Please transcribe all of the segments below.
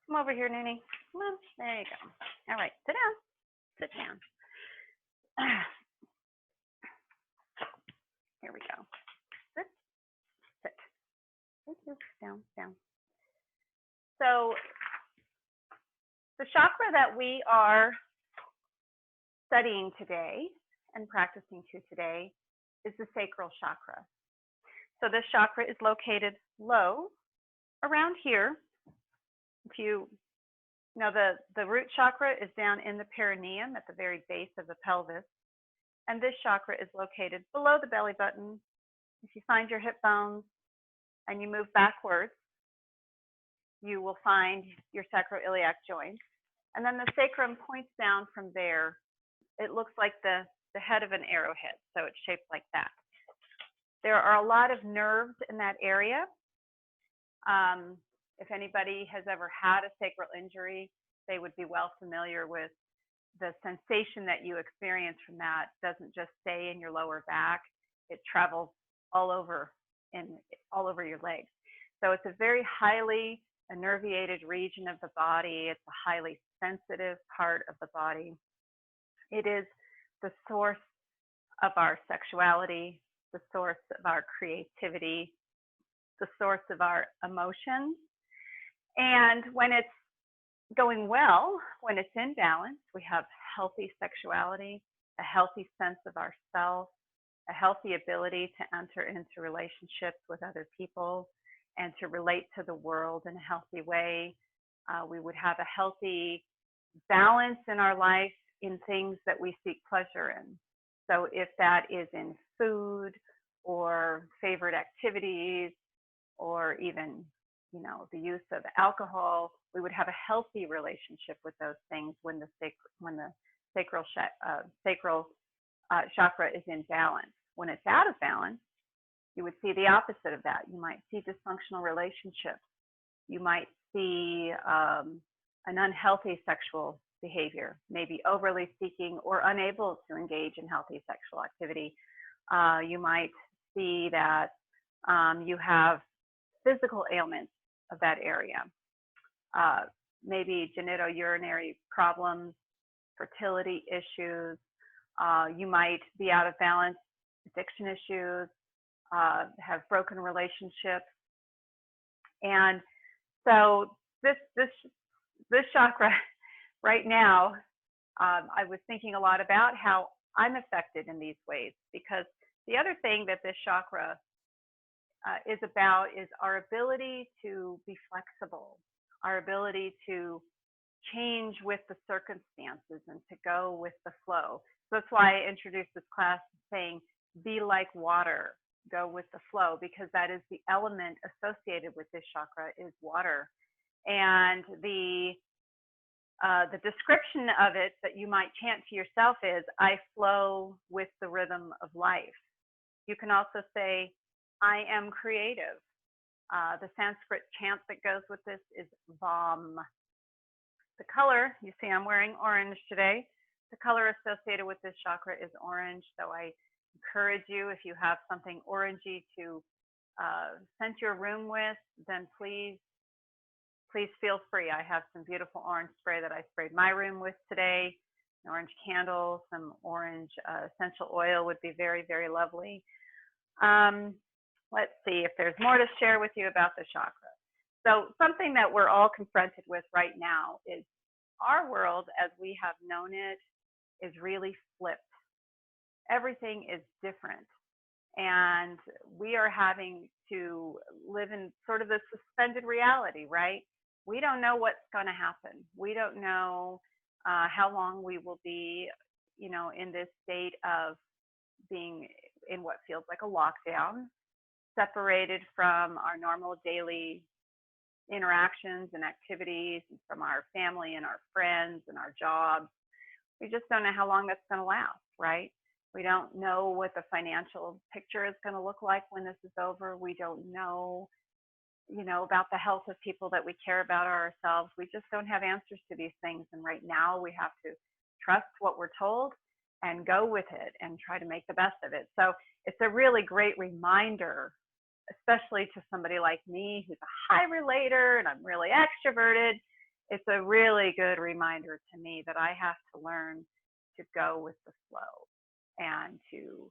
Come over here, Noonie. Come on. There you go. All right. Sit down. Sit down. Here we go. Sit. Sit. Thank you. Down. Down. So the chakra that we are studying today and practicing to today is the sacral chakra. So this chakra is located low around here. If you know, the root chakra is down in the perineum at the very base of the pelvis. And this chakra is located below the belly button. If you find your hip bones and you move backwards, you will find your sacroiliac joint. And then the sacrum points down from there. It looks like the head of an arrowhead, so it's shaped like that. There are a lot of nerves in that area. If anybody has ever had a sacral injury, they would be well familiar with the sensation that you experience from that. It doesn't just stay in your lower back, it travels all over your legs. So it's a very highly innervated region of the body. It's a highly sensitive part of the body. It is the source of our sexuality, the source of our creativity, the source of our emotions. And when it's going well, when it's in balance, we have healthy sexuality, a healthy sense of ourself, a healthy ability to enter into relationships with other people and to relate to the world in a healthy way. We would have a healthy balance in our life in things that we seek pleasure in. So if that is in food or favorite activities or even, you know, the use of alcohol, we would have a healthy relationship with those things when the sacral chakra is in balance. When it's out of balance, you would see the opposite of that. You might see dysfunctional relationships. You might see an unhealthy sexual behavior, maybe overly seeking or unable to engage in healthy sexual activity. You might see that you have physical ailments of that area, maybe genitourinary problems, fertility issues. You might be out of balance, addiction issues, have broken relationships. And so this chakra right now, I was thinking a lot about how I'm affected in these ways, because the other thing that this chakra is about is our ability to be flexible, our ability to change with the circumstances and to go with the flow. So that's why I introduced this class saying, be like water, go with the flow, because that is the element associated with this chakra is water. And the description of it that you might chant to yourself is, I flow with the rhythm of life. You can also say, I am creative. The Sanskrit chant that goes with this is Vam. The color, you see I'm wearing orange today. The color associated with this chakra is orange. So I encourage you, if you have something orangey to scent your room with, then please feel free. I have some beautiful orange spray that I sprayed my room with today. An orange candle, some orange essential oil would be very, very lovely. Let's see if there's more to share with you about the chakra. So something that we're all confronted with right now is our world as we have known it is really flipped. Everything is different. And we are having to live in sort of this suspended reality, right? We don't know what's going to happen. We don't know how long we will be, you know, in this state of being in what feels like a lockdown, separated from our normal daily interactions and activities, and from our family and our friends and our jobs. We just don't know how long that's going to last, right? We don't know what the financial picture is going to look like when this is over. We don't know, you know, about the health of people that we care about ourselves. We just don't have answers to these things. And right now we have to trust what we're told and go with it and try to make the best of it. So it's a really great reminder, especially to somebody like me who's a high relator and I'm really extroverted, it's a really good reminder to me that I have to learn to go with the flow and to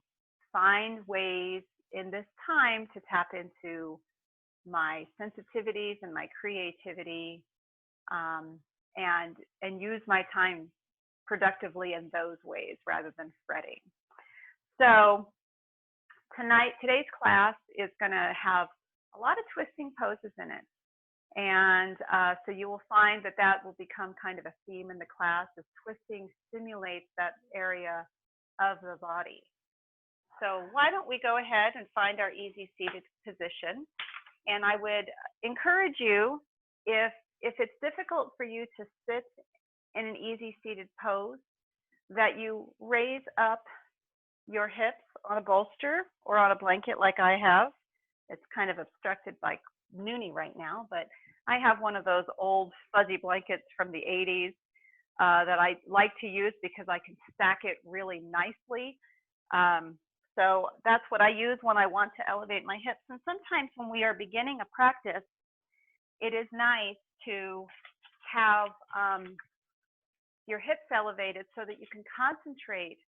find ways in this time to tap into my sensitivities and my creativity, um, and use my time productively in those ways rather than fretting. So today's class is going to have a lot of twisting poses in it. And so you will find that that will become kind of a theme in the class, as twisting stimulates that area of the body. So why don't we go ahead and find our easy seated position. And I would encourage you, if it's difficult for you to sit in an easy seated pose, that you raise up your hips on a bolster or on a blanket like I have. It's kind of obstructed by noonie right now, but I have one of those old fuzzy blankets from the 80s that I like to use because I can stack it really nicely. So that's what I use when I want to elevate my hips. And sometimes when we are beginning a practice, it is nice to have your hips elevated so that you can concentrate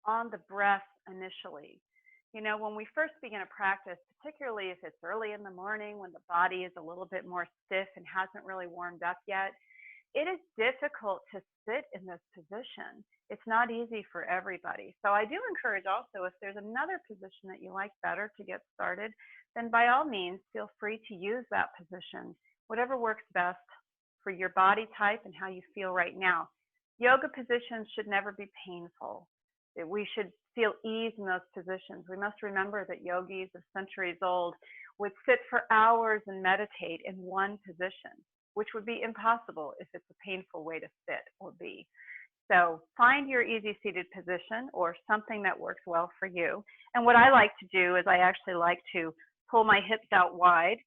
on the breath initially. You know, when we first begin a practice, particularly if it's early in the morning when the body is a little bit more stiff and hasn't really warmed up yet, it is difficult to sit in this position. It's not easy for everybody. So I do encourage also, if there's another position that you like better to get started, then by all means, feel free to use that position, whatever works best for your body type and how you feel right now. Yoga positions should never be painful. We should feel ease in those positions. We must remember that yogis of centuries old would sit for hours and meditate in one position, which would be impossible if it's a painful way to sit or be. So find your easy seated position or something that works well for you. And what I like to do is I actually like to pull my hips out wide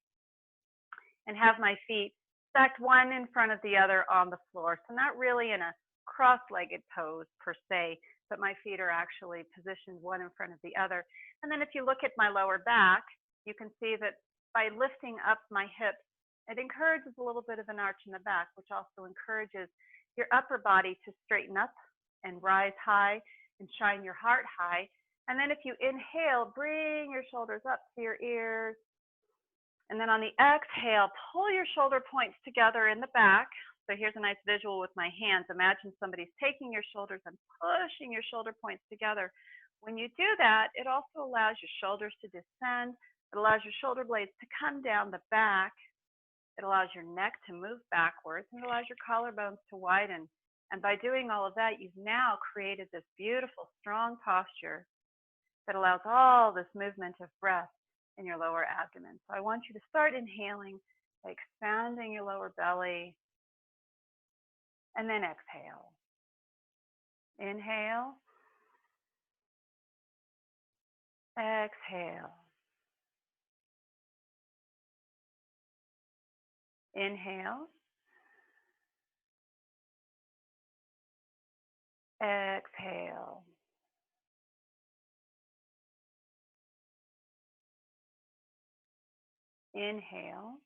and have my feet stacked one in front of the other on the floor. So not really in a cross-legged pose per se, but my feet are actually positioned one in front of the other. And then if you look at my lower back, you can see that by lifting up my hips, it encourages a little bit of an arch in the back, which also encourages your upper body to straighten up and rise high and shine your heart high. And then if you inhale, bring your shoulders up to your ears. And then on the exhale, pull your shoulder points together in the back. So here's a nice visual with my hands. Imagine somebody's taking your shoulders and pushing your shoulder points together. When you do that, it also allows your shoulders to descend. It allows your shoulder blades to come down the back. It allows your neck to move backwards, and it allows your collarbones to widen. And by doing all of that, you've now created this beautiful, strong posture that allows all this movement of breath in your lower abdomen. So I want you to start inhaling by expanding your lower belly, and then exhale. Inhale. Exhale. Inhale. Exhale. Inhale.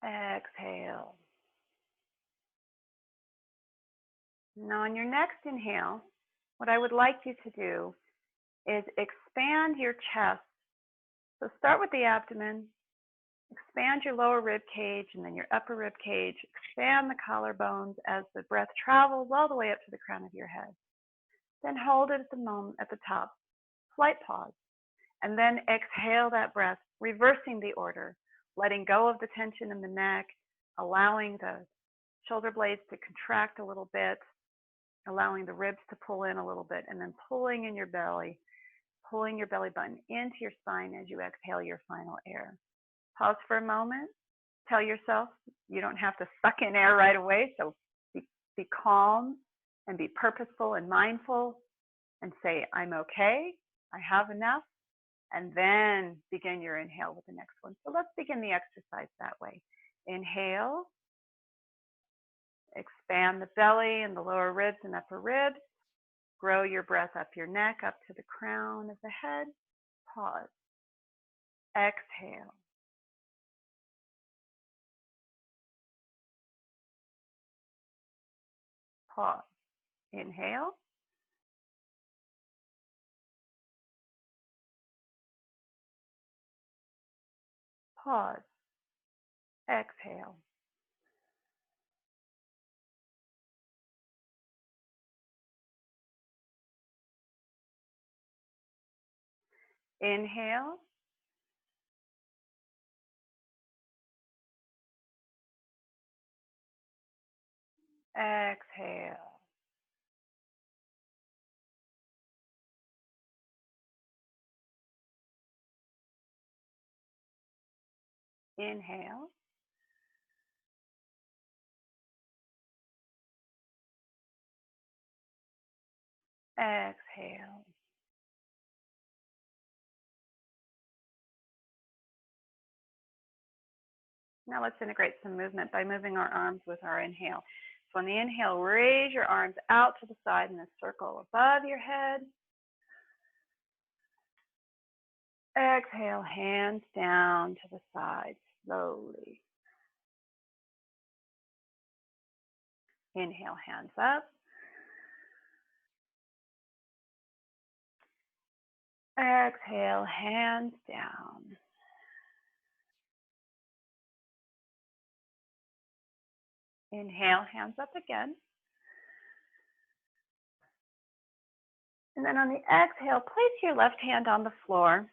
Exhale. Now on your next inhale, what I would like you to do is expand your chest. So start with the abdomen, expand your lower rib cage and then your upper rib cage, expand the collarbones as the breath travels all the way up to the crown of your head. Then hold it at the moment at the top, slight pause, and then exhale that breath, reversing the order, letting go of the tension in the neck, allowing the shoulder blades to contract a little bit, allowing the ribs to pull in a little bit, and then pulling in your belly, pulling your belly button into your spine as you exhale your final air. Pause for a moment. Tell yourself you don't have to suck in air right away, so be calm and be purposeful and mindful and say, I'm okay, I have enough, and then begin your inhale with the next one. So let's begin the exercise that way. Inhale, expand the belly and the lower ribs and upper ribs. Grow your breath up your neck, up to the crown of the head. Pause. Exhale. Pause. Inhale. Pause. Exhale. Inhale. Exhale. Inhale. Exhale. Now let's integrate some movement by moving our arms with our inhale. So on the inhale, raise your arms out to the side in a circle above your head. Exhale, hands down to the side slowly. Inhale, hands up. Exhale, hands down. Inhale, hands up again. And then on the exhale, place your left hand on the floor,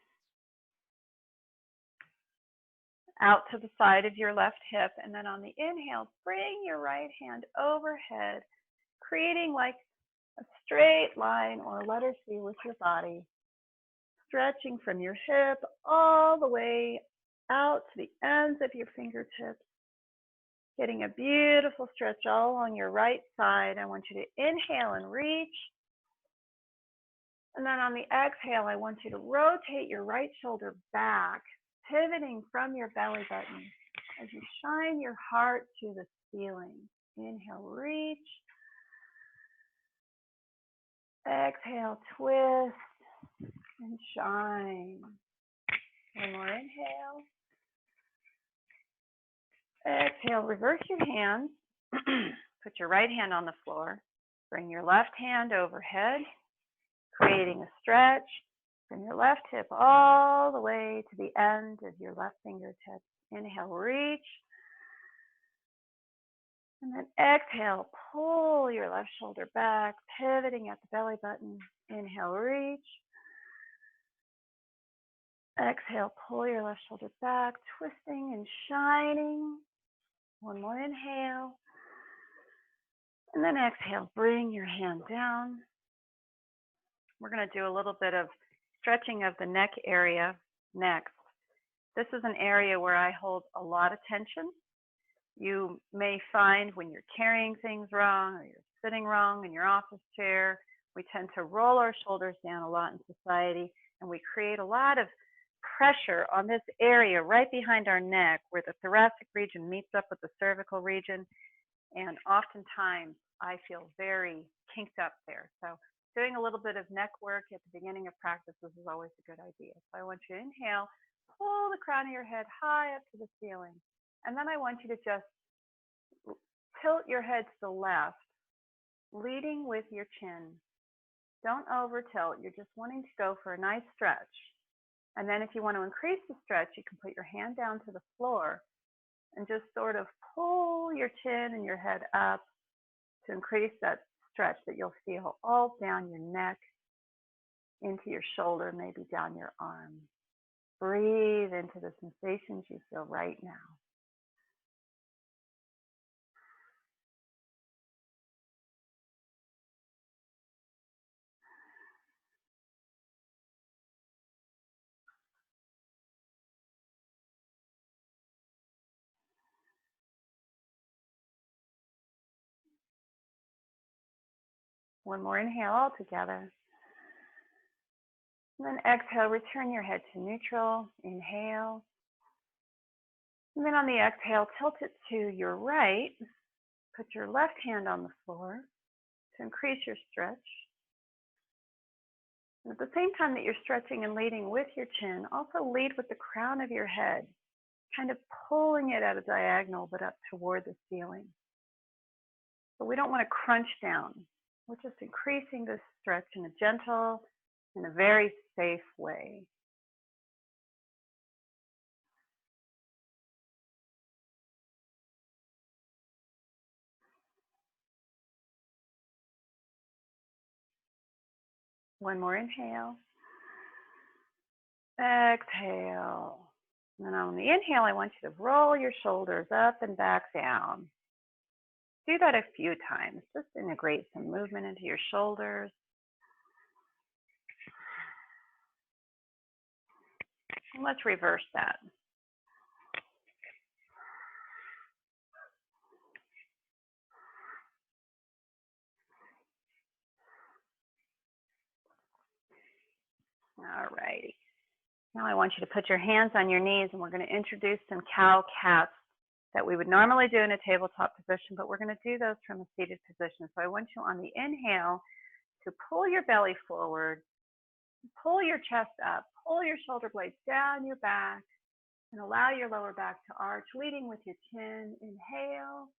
out to the side of your left hip. And then on the inhale, bring your right hand overhead, creating like a straight line or letter C with your body, stretching from your hip all the way out to the ends of your fingertips, getting a beautiful stretch all along your right side. I want you to inhale and reach. And then on the exhale, I want you to rotate your right shoulder back, pivoting from your belly button as you shine your heart to the ceiling. Inhale, reach. Exhale, twist and shine. One more inhale. Exhale, reverse your hands. Put your right hand on the floor. Bring your left hand overhead, creating a stretch. Bring your left hip all the way to the end of your left fingertips. Inhale, reach. And then exhale, pull your left shoulder back, pivoting at the belly button. Inhale, reach. Exhale, pull your left shoulder back, twisting and shining. One more inhale. And then exhale, bring your hand down. We're going to do a little bit of stretching of the neck area next. This is an area where I hold a lot of tension. You may find when you're carrying things wrong or you're sitting wrong in your office chair, we tend to roll our shoulders down a lot in society, and we create a lot of pressure on this area right behind our neck where the thoracic region meets up with the cervical region, and oftentimes I feel very kinked up there. So doing a little bit of neck work at the beginning of practices is always a good idea. So I want you to inhale, pull the crown of your head high up to the ceiling. And then I want you to just tilt your head to the left, leading with your chin. Don't over tilt. You're just wanting to go for a nice stretch. And then if you want to increase the stretch, you can put your hand down to the floor and just sort of pull your chin and your head up to increase that stretch that you'll feel all down your neck, into your shoulder, maybe down your arm. Breathe into the sensations you feel right now. One more inhale all together. And then exhale, return your head to neutral. Inhale. And then on the exhale, tilt it to your right. Put your left hand on the floor to increase your stretch. And at the same time that you're stretching and leading with your chin, also lead with the crown of your head, kind of pulling it at a diagonal but up toward the ceiling. but we don't want to crunch down. We're just increasing this stretch in a gentle, in a very safe way. One more inhale. Exhale. And then on the inhale, I want you to roll your shoulders up and back down. Do that a few times. Just integrate some movement into your shoulders. And let's reverse that. All righty. Now I want you to put your hands on your knees, and we're going to introduce some cow-cats that we would normally do in a tabletop position, but we're going to do those from a seated position. So I want you on the inhale to pull your belly forward, pull your chest up, pull your shoulder blades down your back, and allow your lower back to arch, leading with your chin. Inhale.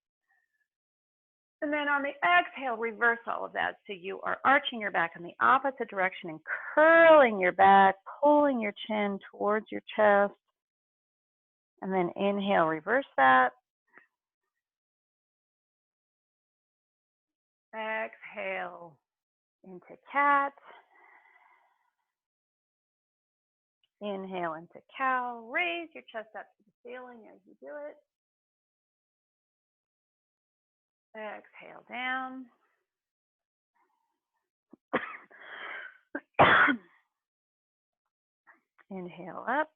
And then on the exhale, reverse all of that. So you are arching your back in the opposite direction and curling your back, pulling your chin towards your chest. And then inhale, reverse that. Exhale into cat. Inhale into cow. Raise your chest up to the ceiling as you do it. Exhale down. Inhale up.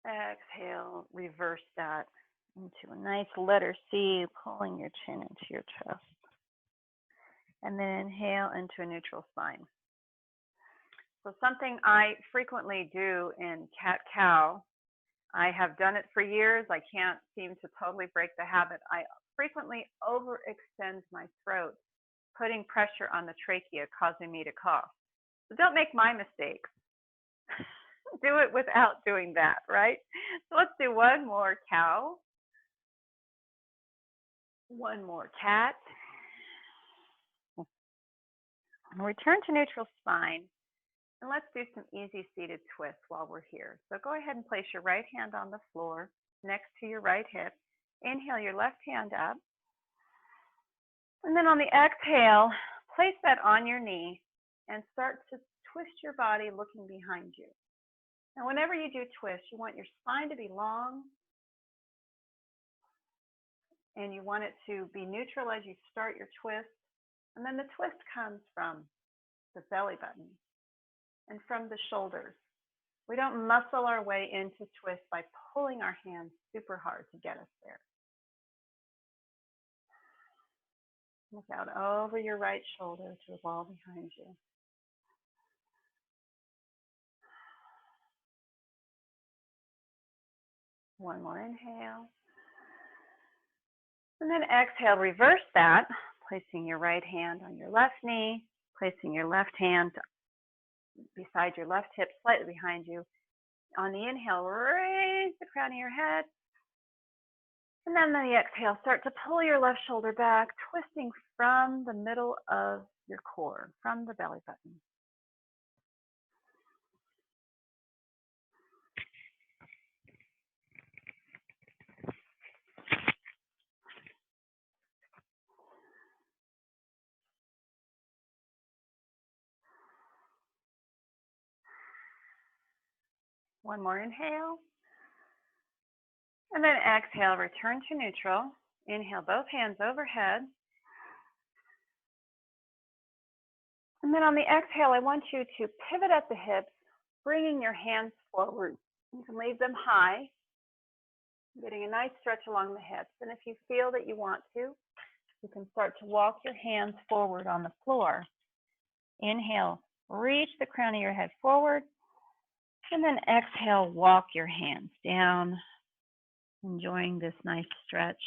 Exhale, reverse that into a nice letter C, pulling your chin into your chest. And then inhale into a neutral spine. So something I frequently do in cat-cow, I have done it for years. I can't seem to totally break the habit. I frequently overextend my throat, putting pressure on the trachea, causing me to cough. So don't make my mistakes. Do it without doing that, right? So let's do one more cow. One more cat. And return to neutral spine. And let's do some easy seated twists while we're here. So go ahead and place your right hand on the floor next to your right hip. Inhale your left hand up. And then on the exhale, place that on your knee and start to twist your body looking behind you. Now, whenever you do twist, you want your spine to be long and you want it to be neutral as you start your twist. And then the twist comes from the belly button and from the shoulders. We don't muscle our way into twist by pulling our hands super hard to get us there. Look out over your right shoulder to the wall behind you. One more inhale. And then exhale, reverse that, placing your right hand on your left knee, placing your left hand beside your left hip, slightly behind you. On the inhale, raise the crown of your head. And then on the exhale, start to pull your left shoulder back, twisting from the middle of your core, from the belly button. One more inhale. And then exhale, return to neutral. Inhale, both hands overhead. And then on the exhale, I want you to pivot at the hips, bringing your hands forward. You can leave them high, getting a nice stretch along the hips. And if you feel that you want to, you can start to walk your hands forward on the floor. Inhale, reach the crown of your head forward. And then exhale, walk your hands down, enjoying this nice stretch.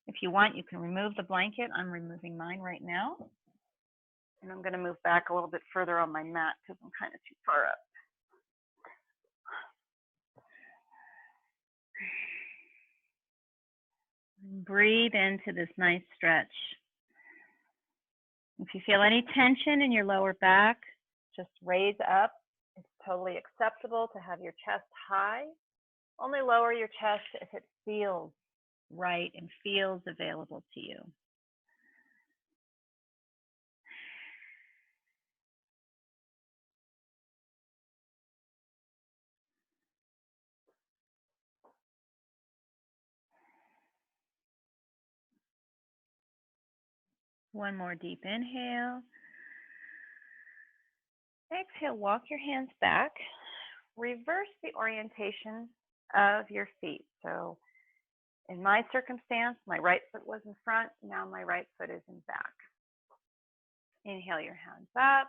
If you want, you can remove the blanket. I'm removing mine right now. And I'm going to move back a little bit further on my mat because I'm kind of too far up. Breathe into this nice stretch. If you feel any tension in your lower back, just raise up. It's totally acceptable to have your chest high. Only lower your chest if it feels right and feels available to you. One more deep inhale. Exhale, walk your hands back. Reverse the orientation of your feet. So in my circumstance, my right foot was in front. Now my right foot is in back. Inhale your hands up.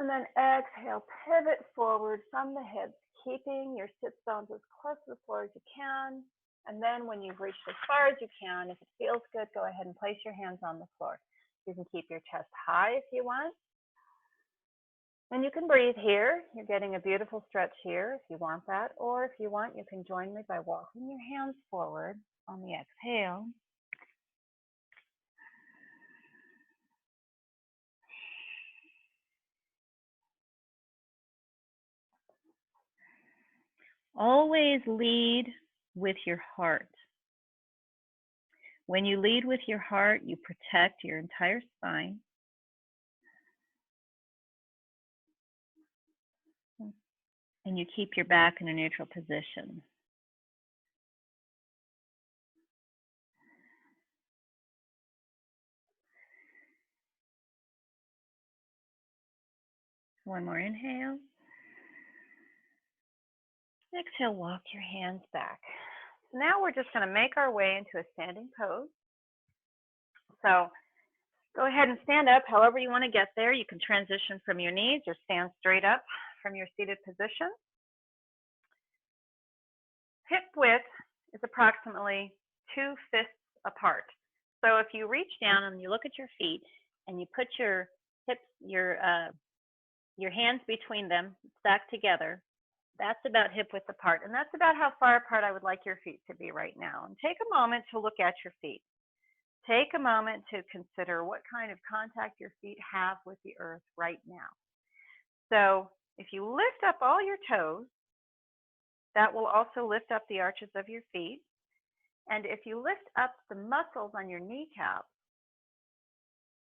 And then exhale, pivot forward from the hips, keeping your sit bones as close to the floor as you can. And then when you've reached as far as you can, if it feels good, go ahead and place your hands on the floor. You can keep your chest high if you want. And you can breathe here. You're getting a beautiful stretch here if you want that. Or if you want, you can join me by walking your hands forward on the exhale. Always lead with your heart. When you lead with your heart, you protect your entire spine. And you keep your back in a neutral position. One more inhale. Exhale, walk your hands back. Now we're just going to make our way into a standing pose. So go ahead and stand up however you want to get there. You can transition from your knees or stand straight up from your seated position. Hip width is approximately 2 fists apart. So if you reach down and you look at your feet and you put your hips, your hands between them, stacked together, that's about hip width apart. And that's about how far apart I would like your feet to be right now. And take a moment to look at your feet. Take a moment to consider what kind of contact your feet have with the earth right now. So if you lift up all your toes, that will also lift up the arches of your feet. And if you lift up the muscles on your kneecaps,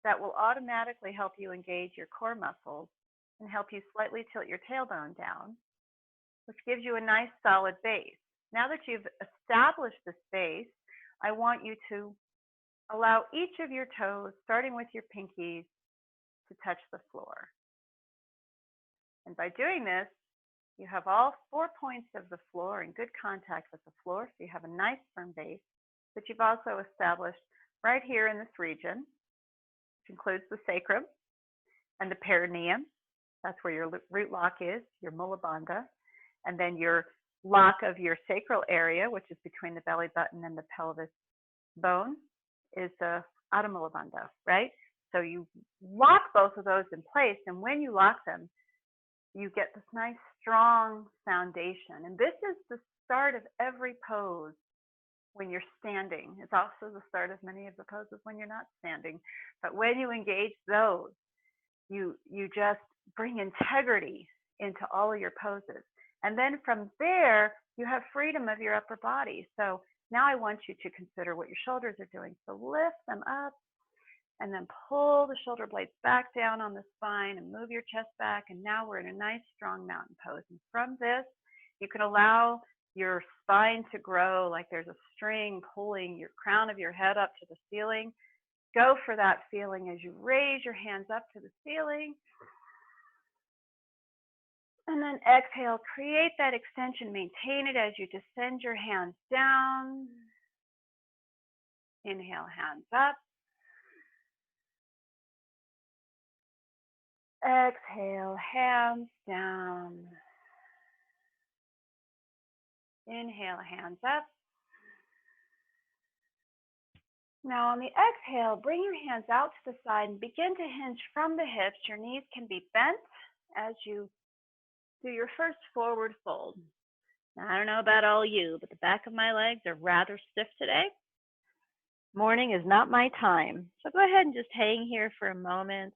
that will automatically help you engage your core muscles and help you slightly tilt your tailbone down, which gives you a nice solid base. Now that you've established this base, I want you to allow each of your toes, starting with your pinkies, to touch the floor. And by doing this, you have all 4 points of the floor in good contact with the floor, so you have a nice firm base, but you've also established right here in this region, which includes the sacrum and the perineum. That's where your root lock is, your mula bandha, and then your lock of your sacral area, which is between the belly button and the pelvis bone, is the Adho Mula Bandha, right? So you lock both of those in place, and when you lock them, you get this nice strong foundation. And this is the start of every pose when you're standing. It's also the start of many of the poses when you're not standing. But when you engage those, you just bring integrity into all of your poses. And then from there, you have freedom of your upper body. So now I want you to consider what your shoulders are doing. So lift them up and then pull the shoulder blades back down on the spine and move your chest back. And now we're in a nice strong mountain pose. And from this, you can allow your spine to grow like there's a string pulling your crown of your head up to the ceiling. Go for that feeling as you raise your hands up to the ceiling. And then exhale, create that extension, maintain it as you descend your hands down. Inhale, hands up. Exhale, hands down. Inhale, hands up. Now on the exhale, bring your hands out to the side and begin to hinge from the hips. Your knees can be bent as you do your first forward fold. I don't know about all you, but the back of my legs are rather stiff today. Morning is not my time. So go ahead and just hang here for a moment.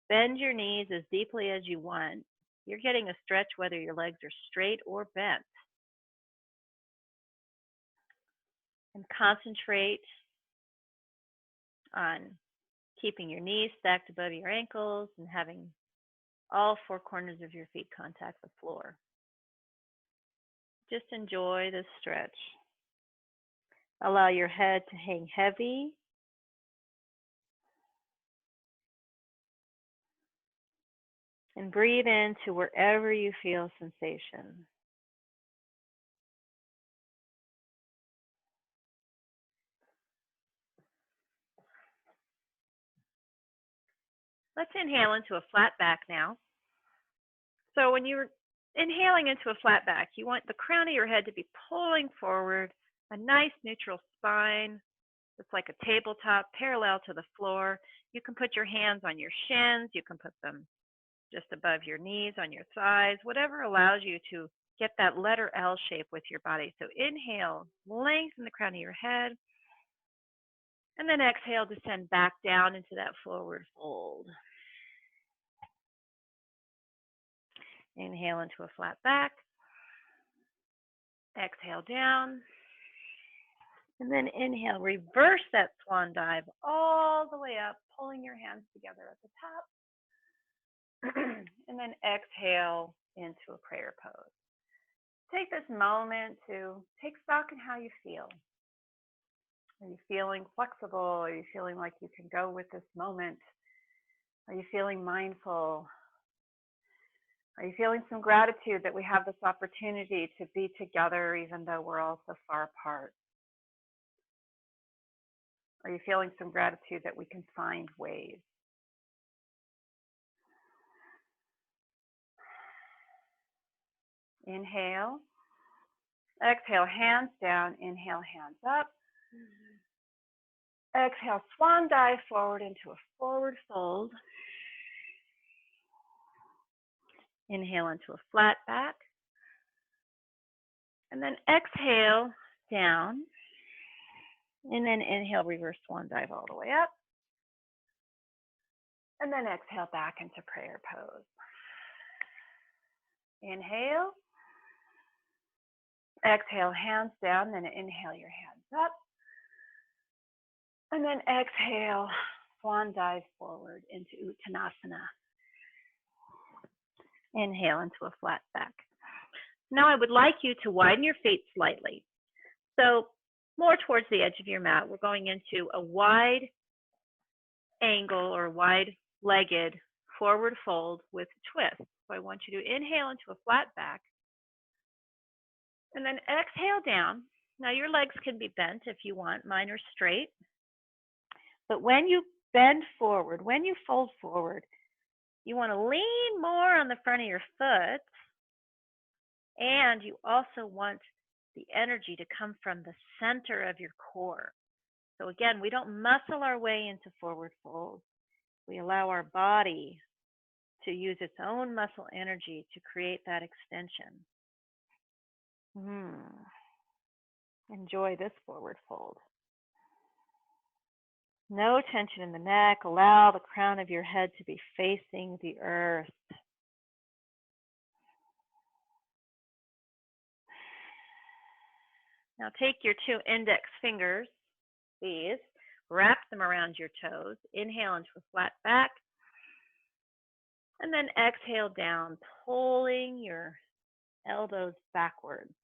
Bend your knees as deeply as you want. You're getting a stretch whether your legs are straight or bent. And concentrate on keeping your knees stacked above your ankles and having all four corners of your feet contact the floor. Just enjoy this stretch. Allow your head to hang heavy. And breathe into wherever you feel sensation. Let's inhale into a flat back now. So when you're inhaling into a flat back, you want the crown of your head to be pulling forward, a nice neutral spine. It's like a tabletop parallel to the floor. You can put your hands on your shins. You can put them just above your knees, on your thighs, whatever allows you to get that letter L shape with your body. So inhale, lengthen the crown of your head. And then exhale, descend back down into that forward fold. Inhale into a flat back. Exhale down. And then inhale, reverse that swan dive all the way up, pulling your hands together at the top. And then exhale into a prayer pose. Take this moment to take stock in how you feel. Are you feeling flexible? Are you feeling like you can go with this moment? Are you feeling mindful? Are you feeling some gratitude that we have this opportunity to be together even though we're all so far apart? Are you feeling some gratitude that we can find ways? Inhale. Exhale, hands down. Inhale, hands up. Exhale, swan dive forward into a forward fold. Inhale into a flat back. And then exhale down. And then inhale, reverse swan dive all the way up. And then exhale back into prayer pose. Inhale. Exhale, hands down. Then inhale your hands up. And then exhale, swan dive forward into Uttanasana. Inhale into a flat back. Now I would like you to widen your feet slightly. So more towards the edge of your mat, we're going into a wide angle or wide-legged forward fold with twist. So I want you to inhale into a flat back and then exhale down. Now your legs can be bent if you want. Mine are straight. But when you bend forward, when you fold forward, you want to lean more on the front of your foot, and you also want the energy to come from the center of your core. So again, we don't muscle our way into forward fold. We allow our body to use its own muscle energy to create that extension. Enjoy this forward fold. No tension in the neck. Allow the crown of your head to be facing the earth. Now take your two index fingers, these, wrap them around your toes. Inhale into a flat back. And then exhale down, pulling your elbows backwards.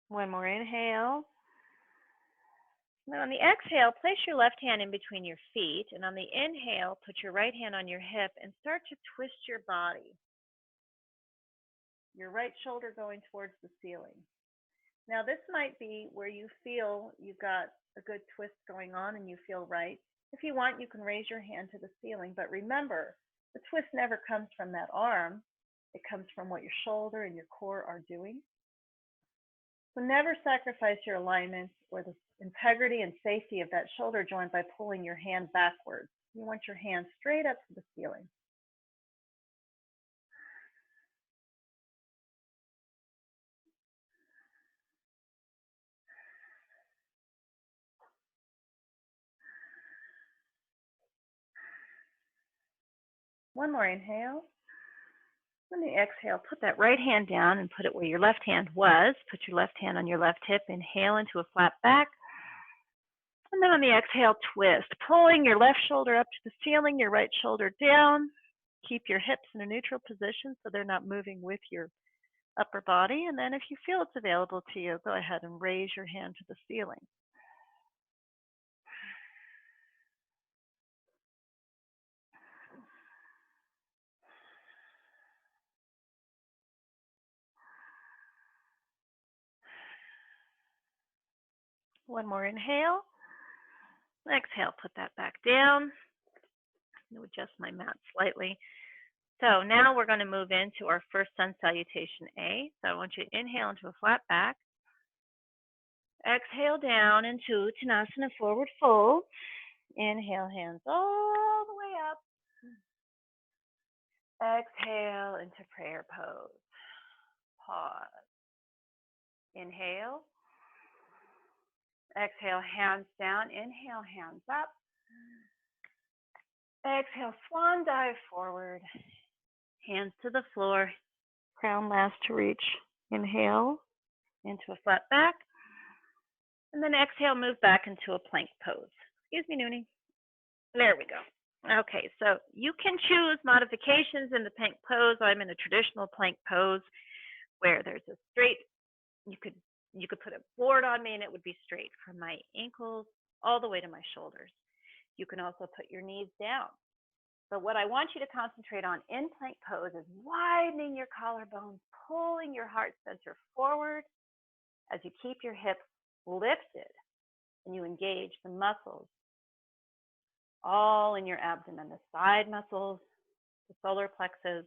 One more inhale. Now on the exhale, place your left hand in between your feet. And on the inhale, put your right hand on your hip and start to twist your body. Your right shoulder going towards the ceiling. Now this might be where you feel you've got a good twist going on and you feel right. If you want, you can raise your hand to the ceiling. But remember, the twist never comes from that arm. It comes from what your shoulder and your core are doing. So never sacrifice your alignment or the integrity and safety of that shoulder joint by pulling your hand backwards. You want your hand straight up to the ceiling. One more inhale. When you exhale, put that right hand down and put it where your left hand was. Put your left hand on your left hip. Inhale into a flat back. And then on the exhale, twist, pulling your left shoulder up to the ceiling, your right shoulder down. Keep your hips in a neutral position so they're not moving with your upper body. And then if you feel it's available to you, go ahead and raise your hand to the ceiling. One more inhale. Exhale, put that back down. I'm going to adjust my mat slightly. So now we're going to move into our first sun salutation A. So I want you to inhale into a flat back. Exhale down into Uttanasana, forward fold. Inhale, hands all the way up. Exhale into prayer pose. Pause. Inhale. Exhale, hands down. Inhale, hands up. Exhale, swan dive forward. Hands to the floor. Crown last to reach. Inhale into a flat back. And then exhale, move back into a plank pose. Excuse me, Noonie. There we go. Okay, so you can choose modifications in the plank pose. I'm in a traditional plank pose where there's a straight, you could put a board on me and it would be straight from my ankles all the way to my shoulders. You can also put your knees down. But what I want you to concentrate on in plank pose is widening your collarbones, pulling your heart center forward as you keep your hips lifted and you engage the muscles all in your abdomen, the side muscles, the solar plexus,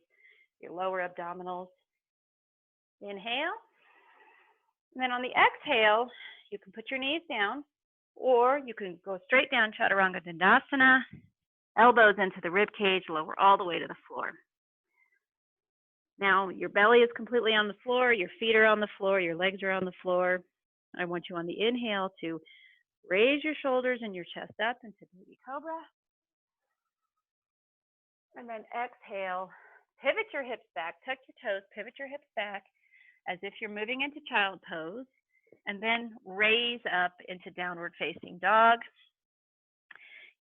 your lower abdominals. Inhale. And then on the exhale, you can put your knees down or you can go straight down, Chaturanga Dandasana, elbows into the rib cage, lower all the way to the floor. Now your belly is completely on the floor, your feet are on the floor, your legs are on the floor. I want you on the inhale to raise your shoulders and your chest up into baby cobra. And then exhale, pivot your hips back, tuck your toes, pivot your hips back as if you're moving into child pose. And then raise up into downward facing dog.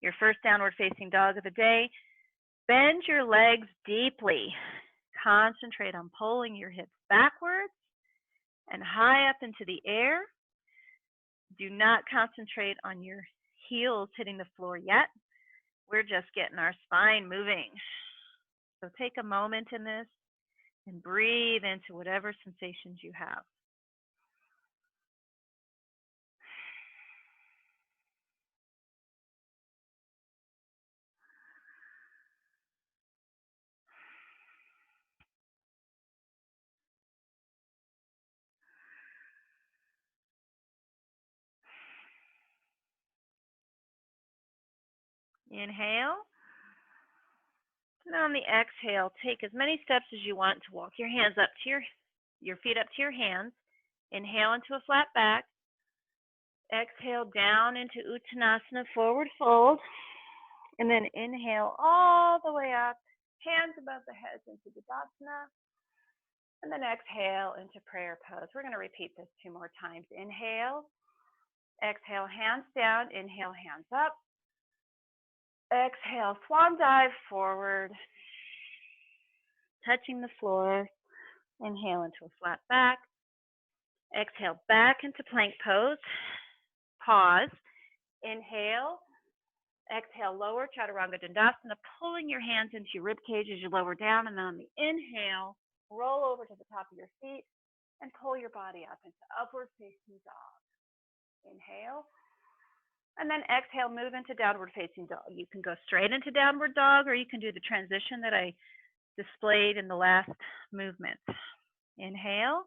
Your first downward facing dog of the day. Bend your legs deeply. Concentrate on pulling your hips backwards and high up into the air. Do not concentrate on your heels hitting the floor yet. We're just getting our spine moving. So take a moment in this and breathe into whatever sensations you have. Inhale. And on the exhale, take as many steps as you want to walk your hands up to your feet up to your hands. Inhale into a flat back. Exhale down into Uttanasana, forward fold. And then inhale all the way up, hands above the heads into Tadasana. And then exhale into prayer pose. We're going to repeat this 2 more times. Inhale. Exhale, hands down. Inhale, hands up. Exhale, swan dive forward, touching the floor. Inhale into a flat back. Exhale, back into plank pose. Pause. Inhale. Exhale, lower Chaturanga Dandasana, pulling your hands into your rib cage as you lower down. And then on the inhale, roll over to the top of your feet and pull your body up into upward facing dog. Inhale. And then exhale, move into downward facing dog. You can go straight into downward dog, or you can do the transition that I displayed in the last movement. Inhale.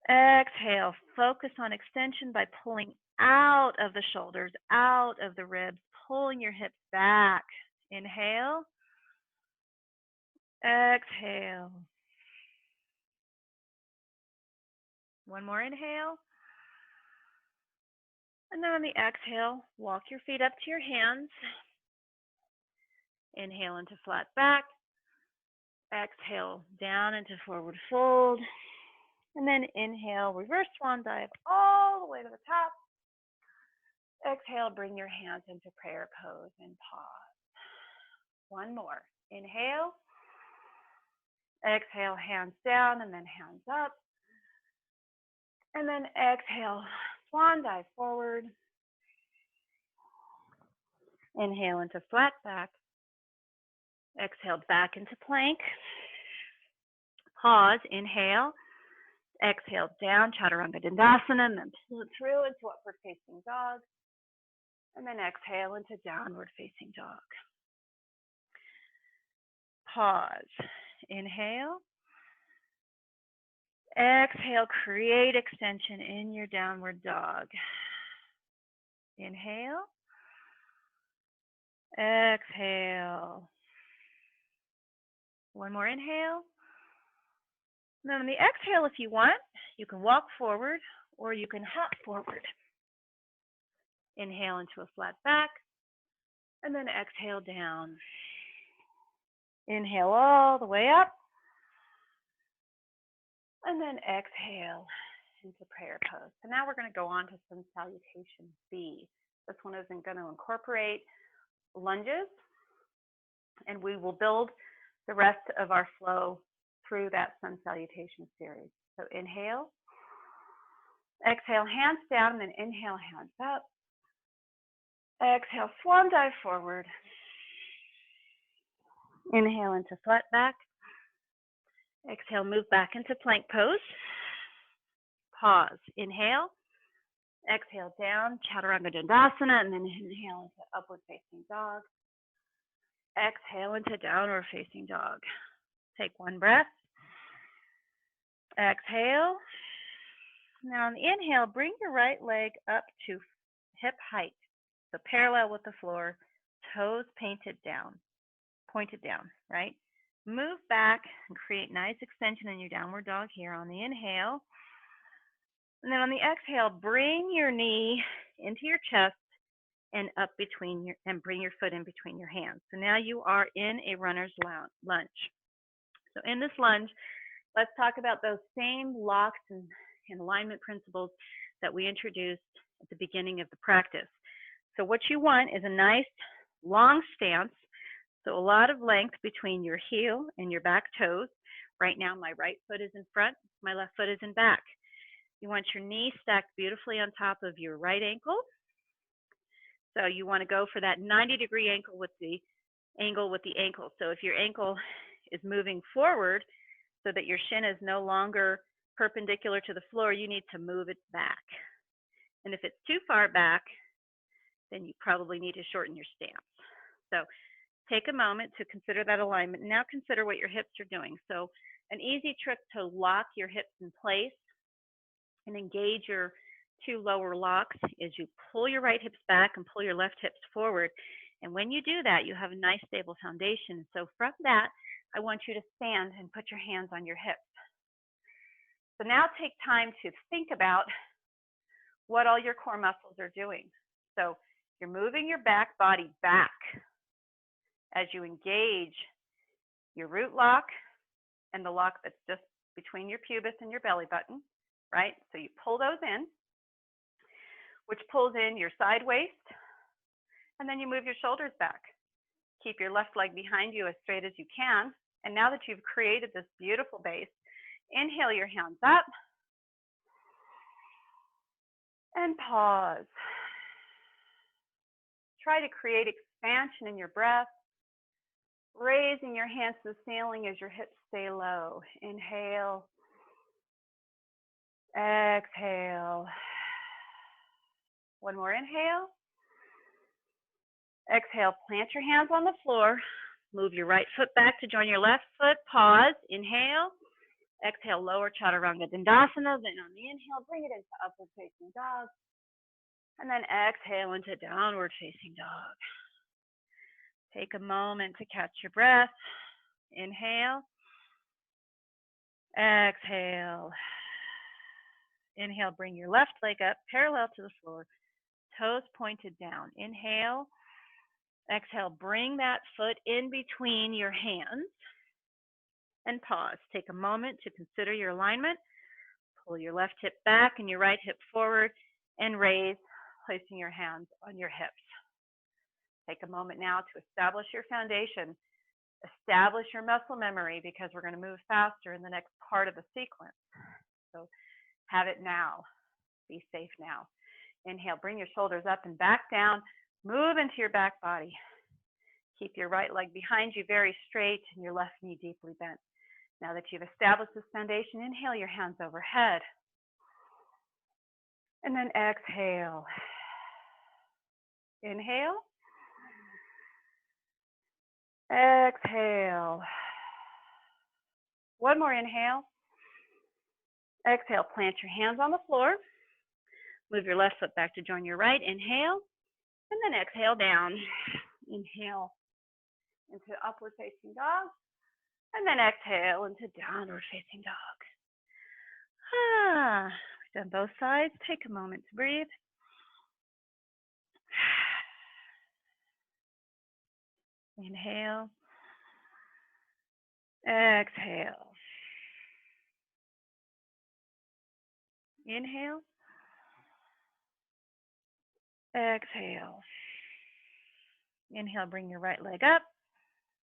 Exhale, focus on extension by pulling out of the shoulders, out of the ribs, pulling your hips back. Inhale, exhale. One more inhale. And then on the exhale, walk your feet up to your hands. Inhale into flat back. Exhale down into forward fold. And then inhale, reverse swan dive all the way to the top. Exhale, bring your hands into prayer pose and pause. One more. Inhale. Exhale, hands down and then hands up. And then exhale, swan dive forward. Inhale into flat back. Exhale, back into plank. Pause, inhale. Exhale, down, chaturanga dandasana, and then pull it through into upward facing dog. And then exhale into downward facing dog. Pause. Inhale. Exhale, create extension in your downward dog. Inhale. Exhale. One more inhale. And then on the exhale, if you want, you can walk forward or you can hop forward. Inhale into a flat back, and then exhale down. Inhale all the way up, and then exhale into prayer pose. So now we're going to go on to Sun Salutation B. This one isn't going to incorporate lunges, and we will build the rest of our flow through that Sun Salutation series. So inhale, exhale, hands down, and then inhale, hands up. Exhale, swan dive forward. Inhale into flat back. Exhale, move back into plank pose. Pause. Inhale. Exhale, down, chaturanga dandasana, and then inhale into upward facing dog. Exhale into downward facing dog. Take one breath. Exhale. Now on the inhale, bring your right leg up to hip height. So parallel with the floor, toes pointed down, right? Move back and create nice extension in your downward dog here on the inhale. And then on the exhale, bring your knee into your chest and up between your, and bring your foot in between your hands. So now you are in a runner's lunge. So in this lunge, let's talk about those same locks and alignment principles that we introduced at the beginning of the practice. So what you want is a nice long stance, so a lot of length between your heel and your back toes. Right now my right foot is in front, my left foot is in back. You want your knee stacked beautifully on top of your right ankle. So you want to go for that 90-degree angle with the ankle. So if your ankle is moving forward so that your shin is no longer perpendicular to the floor, you need to move it back. And if it's too far back, then you probably need to shorten your stance. So take a moment to consider that alignment. Now consider what your hips are doing. So an easy trick to lock your hips in place and engage your two lower locks is you pull your right hips back and pull your left hips forward. And when you do that, you have a nice stable foundation. So from that, I want you to stand and put your hands on your hips. So now take time to think about what all your core muscles are doing. So you're moving your back body back as you engage your root lock and the lock that's just between your pubis and your belly button, right? So you pull those in, which pulls in your side waist, and then you move your shoulders back. Keep your left leg behind you as straight as you can. And now that you've created this beautiful base, inhale your hands up and pause. Try to create expansion in your breath, raising your hands to the ceiling as your hips stay low. Inhale, exhale. One more inhale. Exhale, plant your hands on the floor. Move your right foot back to join your left foot. Pause. Inhale. Exhale, lower Chaturanga Dandasana. Then on the inhale, bring it into upward facing dog. And then exhale into downward facing dog. Take a moment to catch your breath. Inhale. Exhale. Inhale, bring your left leg up, parallel to the floor, toes pointed down. Inhale. Exhale, bring that foot in between your hands and pause. Take a moment to consider your alignment. Pull your left hip back and your right hip forward and raise, placing your hands on your hips. Take a moment now to establish your foundation, establish your muscle memory, because we're going to move faster in the next part of the sequence. So have it now. Be safe now. Inhale, bring your shoulders up and back down. Move into your back body. Keep your right leg behind you very straight and your left knee deeply bent. Now that you've established this foundation, inhale your hands overhead. And then exhale. Inhale. Exhale. One more inhale. Exhale, plant your hands on the floor. Move your left foot back to join your right. Inhale. And then exhale down. Inhale into upward facing dog. And then exhale into downward facing dog. We've done both sides. Take a moment to breathe. Inhale. Exhale. Inhale. Exhale. Inhale, bring your right leg up.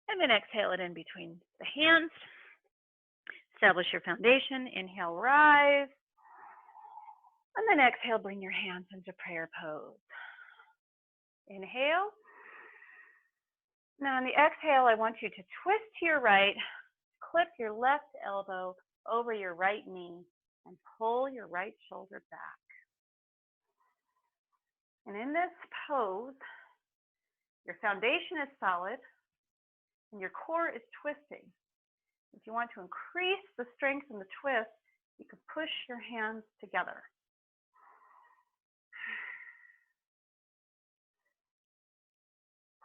And then exhale it in between the hands. Establish your foundation. Inhale, rise. And then exhale, bring your hands into prayer pose. Inhale. Now on the exhale, I want you to twist to your right, clip your left elbow over your right knee, and pull your right shoulder back. And in this pose, your foundation is solid and your core is twisting. If you want to increase the strength in the twist, you can push your hands together.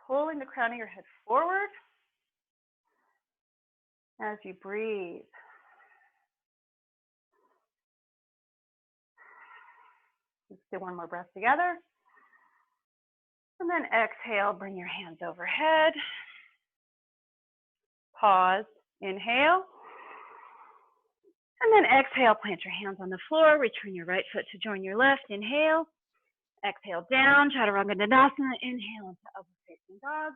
Pulling the crown of your head forward as you breathe. Let's do one more breath together. And then exhale, bring your hands overhead. Pause, inhale. And then exhale, plant your hands on the floor. Return your right foot to join your left. Inhale. Exhale down, Chaturanga Dandasana. Inhale into upward facing dog.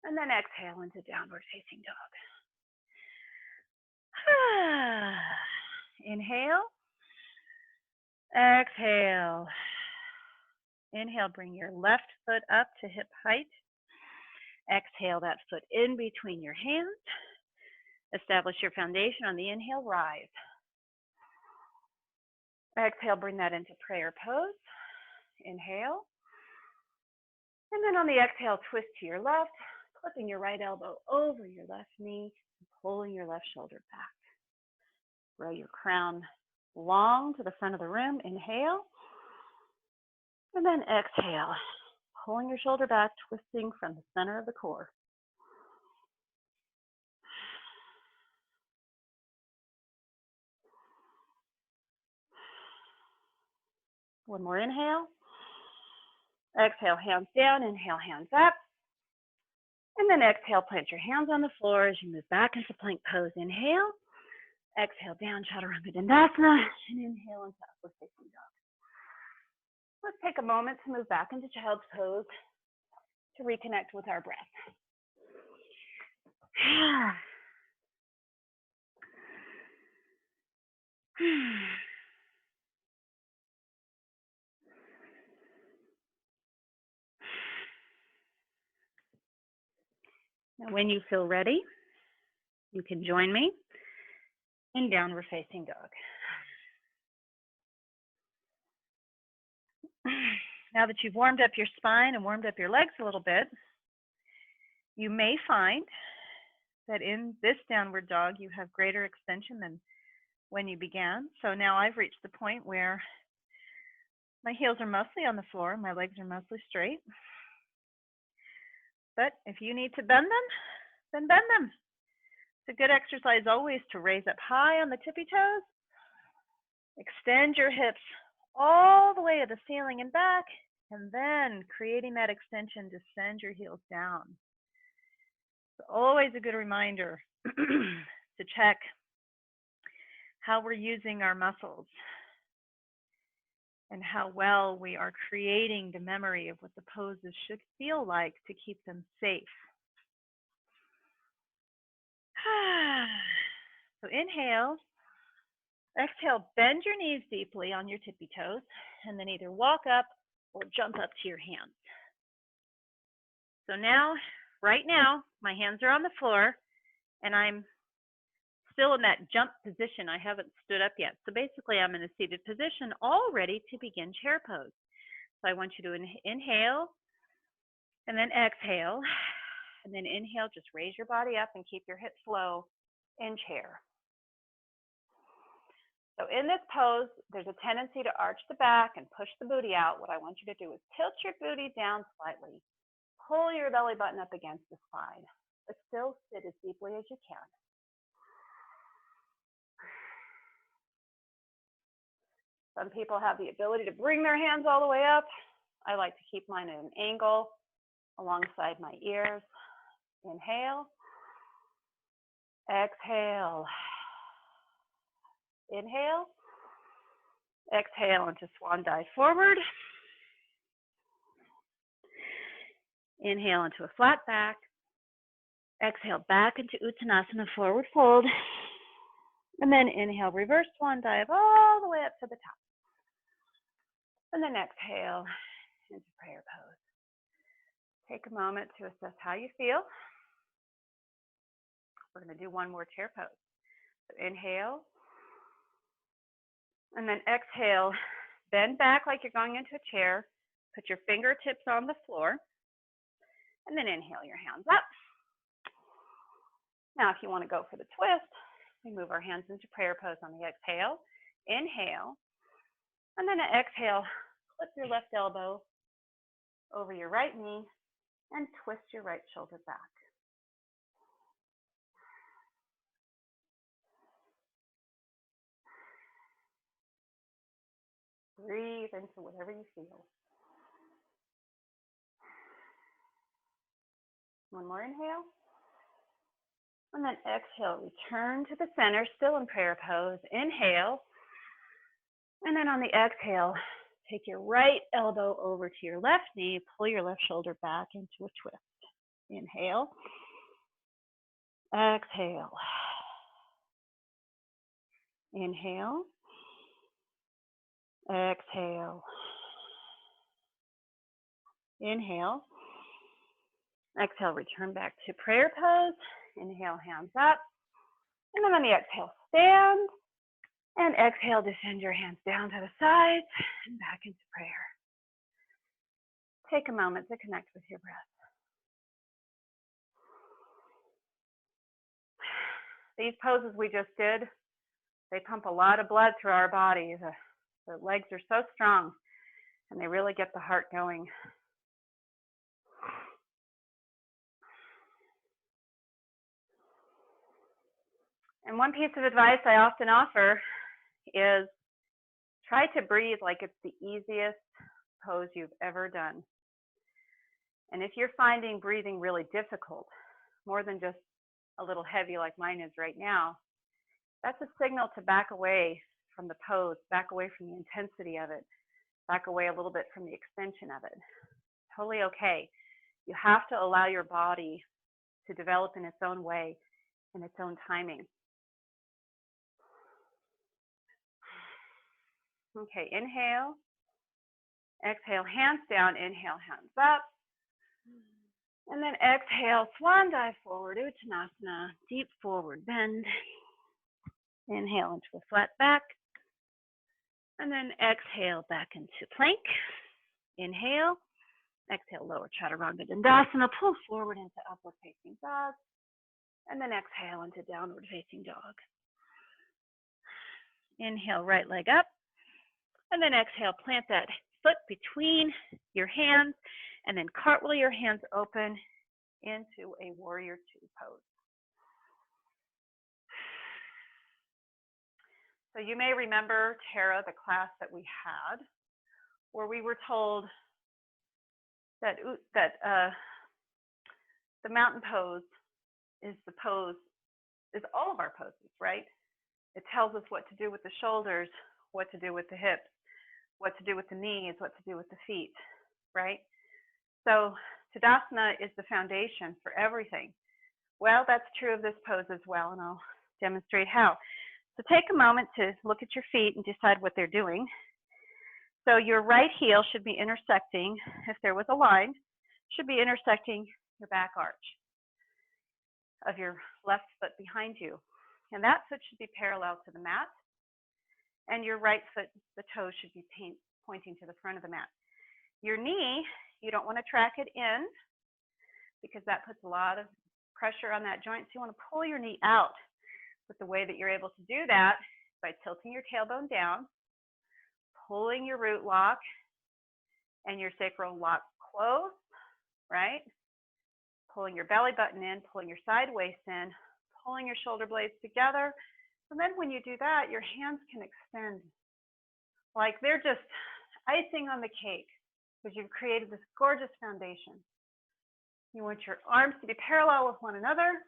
And then exhale into downward facing dog. Inhale. Exhale. Inhale, bring your left foot up to hip height. Exhale that foot in between your hands. Establish your foundation on the inhale, rise. Exhale, bring that into prayer pose. Inhale. And then on the exhale, twist to your left, clipping your right elbow over your left knee, and pulling your left shoulder back. Grow your crown long to the front of the room. Inhale. And then exhale, pulling your shoulder back, twisting from the center of the core. One more inhale. Exhale, hands down. Inhale, hands up. And then exhale, plant your hands on the floor as you move back into plank pose. Inhale. Exhale, down, Chaturanga Dandasana. And inhale into upward facing dog. Let's take a moment to move back into child's pose to reconnect with our breath. Now, when you feel ready, you can join me in downward facing dog. Now that you've warmed up your spine and warmed up your legs a little bit, you may find that in this downward dog, you have greater extension than when you began. So now I've reached the point where my heels are mostly on the floor, my legs are mostly straight. But if you need to bend them, then bend them. It's a good exercise always to raise up high on the tippy toes. Extend your hips all the way to the ceiling and back, and then creating that extension to send your heels down. It's always a good reminder to check how we're using our muscles and how well we are creating the memory of what the poses should feel like to keep them safe. So inhale, exhale, bend your knees deeply on your tippy toes, and then either walk up or jump up to your hands. So now, right now, my hands are on the floor, and I'm still in that jump position. I haven't stood up yet. So basically, I'm in a seated position, all ready to begin chair pose. So I want you to inhale, and then exhale, and then inhale, just raise your body up and keep your hips low in chair. So in this pose, there's a tendency to arch the back and push the booty out. What I want you to do is tilt your booty down slightly. Pull your belly button up against the side, but still sit as deeply as you can. Some people have the ability to bring their hands all the way up. I like to keep mine at an angle alongside my ears. Inhale. Exhale. Inhale. Exhale into swan dive forward. Inhale into a flat back. Exhale back into Uttanasana, forward fold. And then inhale, reverse swan dive all the way up to the top. And then exhale into prayer pose. Take a moment to assess how you feel. We're going to do one more chair pose. So inhale. And then exhale, bend back like you're going into a chair. Put your fingertips on the floor. And then inhale your hands up. Now, if you want to go for the twist, we move our hands into prayer pose on the exhale. Inhale. And then exhale, clip your left elbow over your right knee and twist your right shoulder back. Breathe into whatever you feel. One more inhale. And then exhale, return to the center, still in prayer pose. Inhale. And then on the exhale, take your right elbow over to your left knee, pull your left shoulder back into a twist. Inhale. Exhale. Inhale. Exhale. Inhale. Exhale, return back to prayer pose. Inhale, hands up. And then on the exhale, stand. And exhale, descend your hands down to the sides and back into prayer. Take a moment to connect with your breath. These poses we just did, they pump a lot of blood through our body. The legs are so strong, and they really get the heart going. And one piece of advice I often offer is try to breathe like it's the easiest pose you've ever done. And if you're finding breathing really difficult, more than just a little heavy like mine is right now, that's a signal to back away from the pose, back away from the intensity of it, back away a little bit from the extension of it. Totally okay. You have to allow your body to develop in its own way, in its own timing. Okay, inhale, exhale, hands down, inhale, hands up. And then exhale, swan dive forward, Uttanasana, deep forward bend. Inhale into a flat back. And then exhale back into plank. Inhale, exhale, lower chaturanga dandasana, pull forward into upward facing dog. And then exhale into downward facing dog. Inhale, right leg up. And then exhale, plant that foot between your hands and then cartwheel your hands open into a warrior two pose. So you may remember, Tara, the class that we had where we were told that the mountain pose is all of our poses, right? It tells us what to do with the shoulders, what to do with the hips, what to do with the knees, what to do with the feet, right? So Tadasana is the foundation for everything. Well, that's true of this pose as well, and I'll demonstrate how. So take a moment to look at your feet and decide what they're doing. So your right heel should be intersecting, if there was a line, should be intersecting your back arch of your left foot behind you. And that foot should be parallel to the mat. And your right foot, the toes should be pointing to the front of the mat. Your knee, you don't want to track it in because that puts a lot of pressure on that joint. So you want to pull your knee out. But the way that you're able to do that is by tilting your tailbone down, pulling your root lock and your sacral lock close, right? Pulling your belly button in, pulling your side waist in, pulling your shoulder blades together. And then when you do that, your hands can extend like they're just icing on the cake because you've created this gorgeous foundation. You want your arms to be parallel with one another,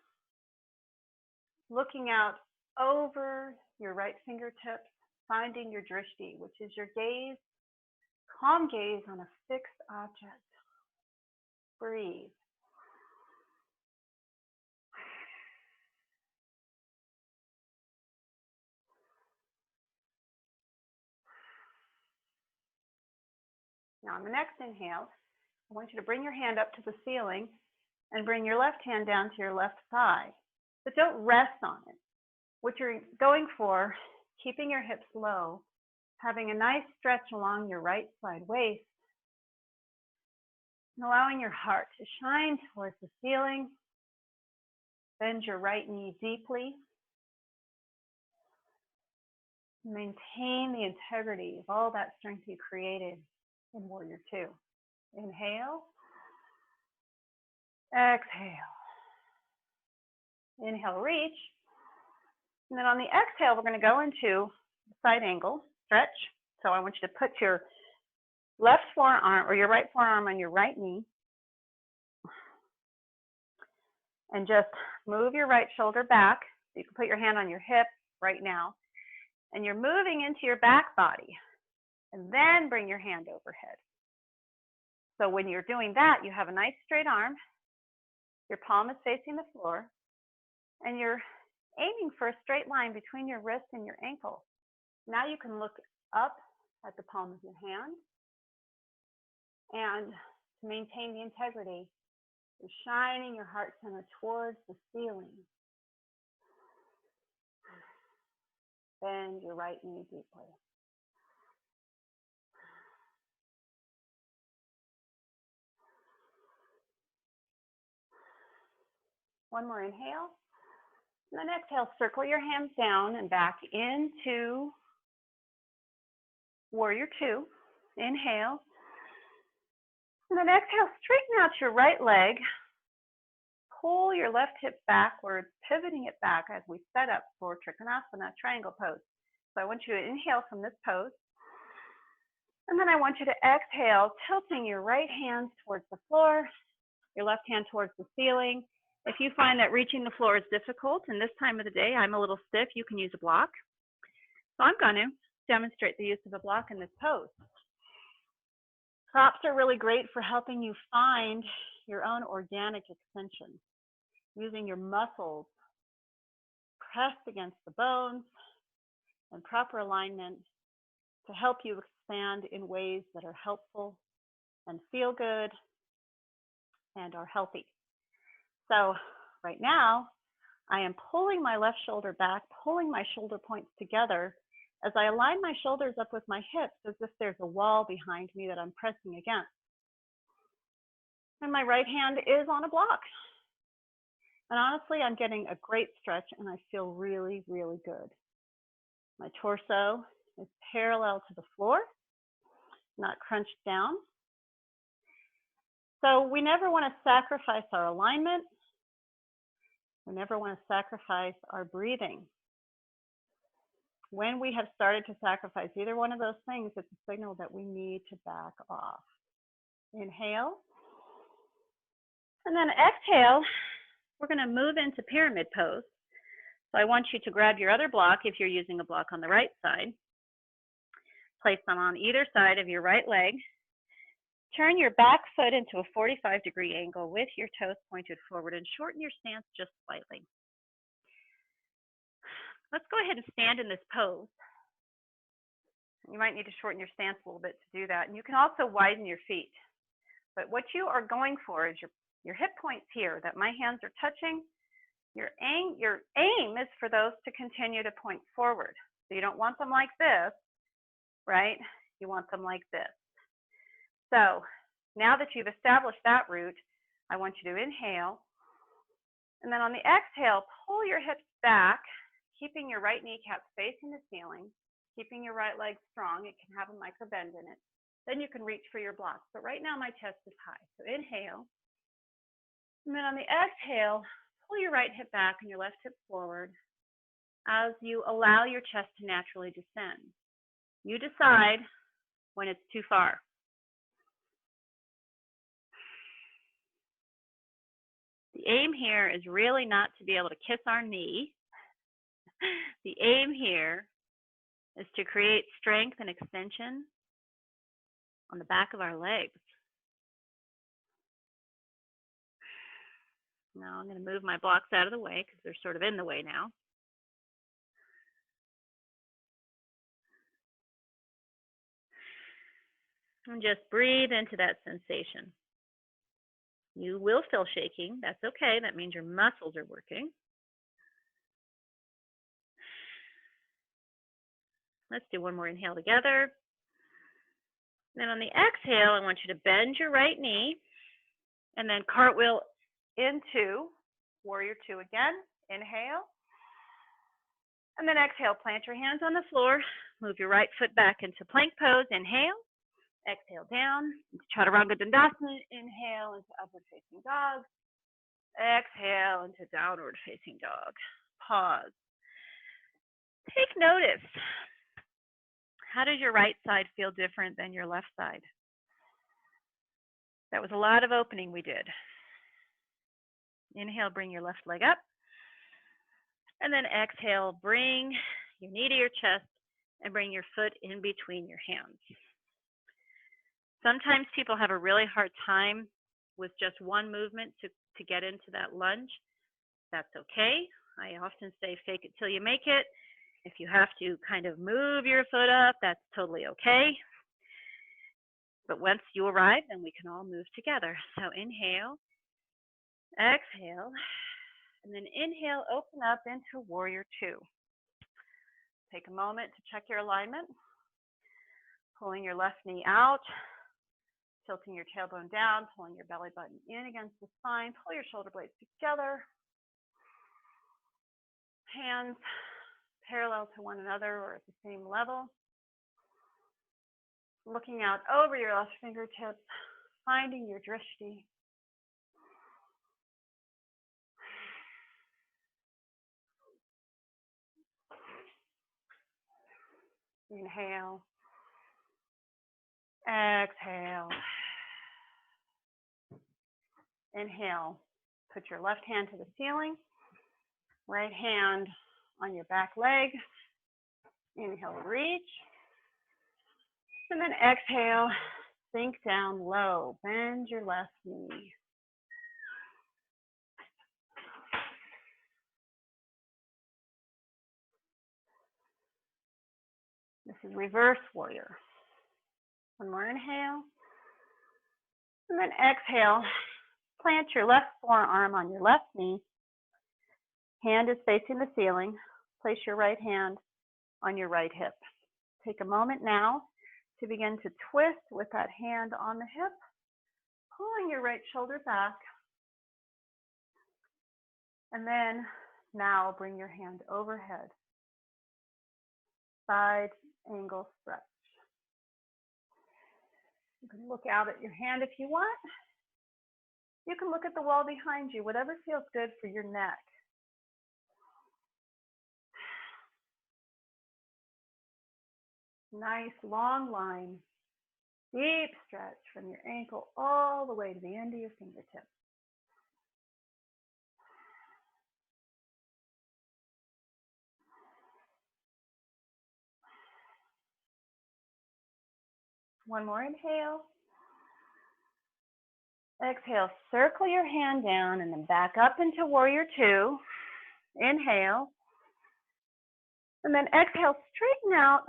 looking out over your right fingertips, finding your drishti, which is your gaze, calm gaze on a fixed object. Breathe. Now on the next inhale, I want you to bring your hand up to the ceiling and bring your left hand down to your left thigh, but don't rest on it. What you're going for, keeping your hips low, having a nice stretch along your right side waist, and allowing your heart to shine towards the ceiling. Bend your right knee deeply. Maintain the integrity of all that strength you created in Warrior Two. Inhale. Exhale. Inhale, reach. And then on the exhale, we're going to go into side angle stretch. So I want you to put your left forearm or your right forearm on your right knee. And just move your right shoulder back. You can put your hand on your hip right now. And you're moving into your back body. And then bring your hand overhead. So when you're doing that, you have a nice straight arm. Your palm is facing the floor. And you're aiming for a straight line between your wrist and your ankle. Now you can look up at the palm of your hand. And to maintain the integrity, you're shining your heart center towards the ceiling. Bend your right knee deeply. One more inhale. And then exhale, circle your hands down and back into Warrior Two. Inhale. And then exhale, straighten out your right leg. Pull your left hip backwards, pivoting it back as we set up for Trikonasana, triangle pose. So I want you to inhale from this pose. And then I want you to exhale, tilting your right hand towards the floor, your left hand towards the ceiling. If you find that reaching the floor is difficult, and this time of the day I'm a little stiff, you can use a block. So I'm going to demonstrate the use of a block in this pose. Props are really great for helping you find your own organic extension, using your muscles pressed against the bones and proper alignment to help you expand in ways that are helpful and feel good and are healthy. So right now, I am pulling my left shoulder back, pulling my shoulder points together as I align my shoulders up with my hips as if there's a wall behind me that I'm pressing against. And my right hand is on a block. And honestly, I'm getting a great stretch and I feel really, really good. My torso is parallel to the floor, not crunched down. So we never want to sacrifice our alignment. We never want to sacrifice our breathing. When we have started to sacrifice either one of those things, it's a signal that we need to back off. Inhale. And then exhale, we're going to move into pyramid pose. So I want you to grab your other block if you're using a block on the right side. Place them on either side of your right leg. Turn your back foot into a 45-degree angle with your toes pointed forward and shorten your stance just slightly. Let's go ahead and stand in this pose. You might need to shorten your stance a little bit to do that. And you can also widen your feet. But what you are going for is your hip points here, that my hands are touching. Your aim is for those to continue to point forward. So you don't want them like this, right? You want them like this. So now that you've established that root, I want you to inhale. And then on the exhale, pull your hips back, keeping your right kneecap facing the ceiling, keeping your right leg strong. It can have a micro bend in it. Then you can reach for your blocks. But right now my chest is high. So inhale. And then on the exhale, pull your right hip back and your left hip forward as you allow your chest to naturally descend. You decide when it's too far. The aim here is really not to be able to kiss our knee. The aim here is to create strength and extension on the back of our legs. Now I'm going to move my blocks out of the way because they're sort of in the way now. And just breathe into that sensation. You will feel shaking. That's okay. That means your muscles are working. Let's do one more inhale together. Then on the exhale, I want you to bend your right knee and then cartwheel into warrior two again. Inhale. And then exhale, plant your hands on the floor. Move your right foot back into plank pose. Inhale. Exhale down into Chaturanga Dandasana. Inhale into upward facing dog. Exhale into downward facing dog. Pause. Take notice. How does your right side feel different than your left side? That was a lot of opening we did. Inhale, bring your left leg up. And then exhale, bring your knee to your chest and bring your foot in between your hands. Sometimes people have a really hard time with just one movement to get into that lunge. That's okay. I often say fake it till you make it. If you have to kind of move your foot up, that's totally okay. But once you arrive, then we can all move together. So inhale, exhale, and then inhale, open up into warrior two. Take a moment to check your alignment. Pulling your left knee out, tilting your tailbone down, pulling your belly button in against the spine. Pull your shoulder blades together. Hands parallel to one another or at the same level. Looking out over your left fingertips, finding your drishti. Inhale. Exhale. Inhale. Put your left hand to the ceiling. Right hand on your back leg. Inhale, reach. And then exhale, sink down low. Bend your left knee. This is reverse warrior. One more inhale. And then exhale, plant your left forearm on your left knee. Hand is facing the ceiling. Place your right hand on your right hip. Take a moment now to begin to twist with that hand on the hip, pulling your right shoulder back. And then now bring your hand overhead. Side angle stretch. You can look out at your hand if you want. You can look at the wall behind you, whatever feels good for your neck. Nice long line. Deep stretch from your ankle all the way to the end of your fingertips. One more inhale. Exhale, circle your hand down and then back up into warrior two. Inhale. And then exhale, straighten out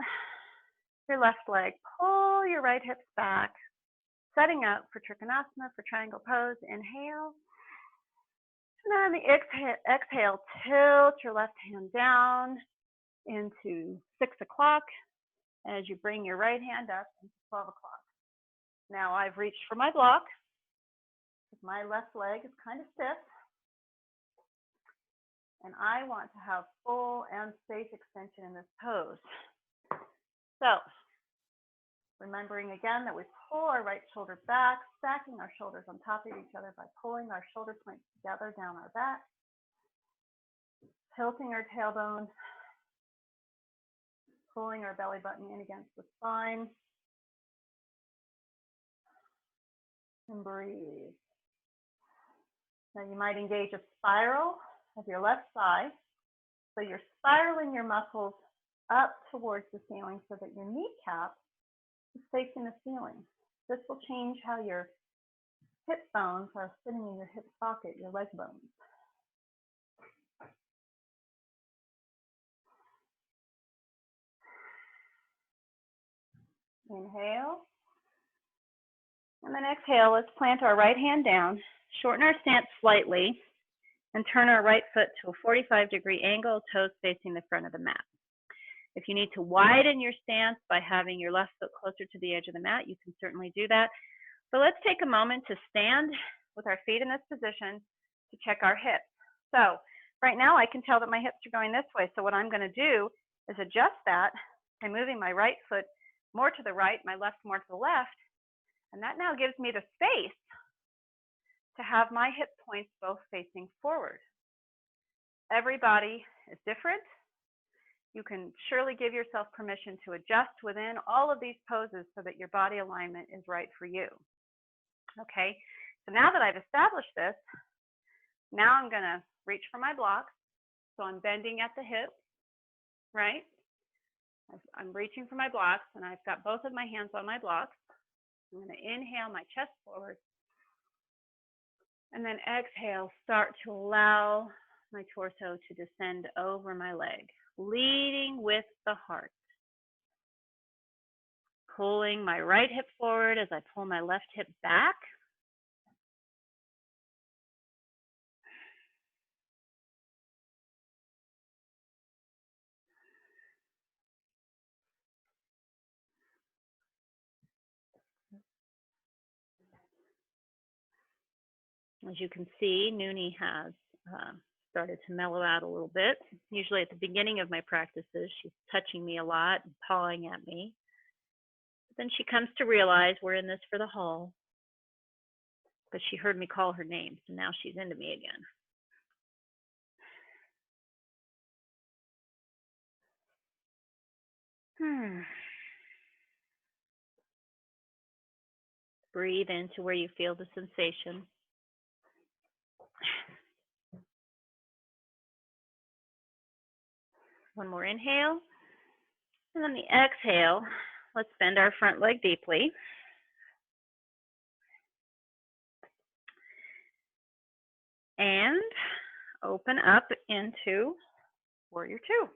your left leg. Pull your right hips back, setting up for Trikonasana, for triangle pose. Inhale. And then on the exhale, tilt your left hand down into 6 o'clock as you bring your right hand up into 12 o'clock. Now I've reached for my block. My left leg is kind of stiff. And I want to have full and safe extension in this pose. So, remembering again that we pull our right shoulder back, stacking our shoulders on top of each other by pulling our shoulder points together down our back, tilting our tailbone, pulling our belly button in against the spine, and breathe. Now you might engage a spiral of your left thigh. So you're spiraling your muscles up towards the ceiling so that your kneecap is facing the ceiling. This will change how your hip bones are sitting in your hip socket, your leg bones. Inhale. And then exhale, let's plant our right hand down, shorten our stance slightly, and turn our right foot to a 45-degree angle, toes facing the front of the mat. If you need to widen your stance by having your left foot closer to the edge of the mat, you can certainly do that. But let's take a moment to stand with our feet in this position to check our hips. So right now I can tell that my hips are going this way. So what I'm going to do is adjust that by moving my right foot more to the right, my left more to the left. And that now gives me the space to have my hip points both facing forward. Everybody is different. You can surely give yourself permission to adjust within all of these poses so that your body alignment is right for you. Okay, so now that I've established this, now I'm going to reach for my blocks. So I'm bending at the hip, right? I'm reaching for my blocks, and I've got both of my hands on my blocks. I'm going to inhale my chest forward. And then exhale, start to allow my torso to descend over my leg, leading with the heart. Pulling my right hip forward as I pull my left hip back. As you can see, Noonie has started to mellow out a little bit. Usually at the beginning of my practices, she's touching me a lot and pawing at me. But then she comes to realize we're in this for the haul. But she heard me call her name, so now she's into me again. Breathe into where you feel the sensation. One more inhale. And on the exhale, let's bend our front leg deeply. And open up into warrior two.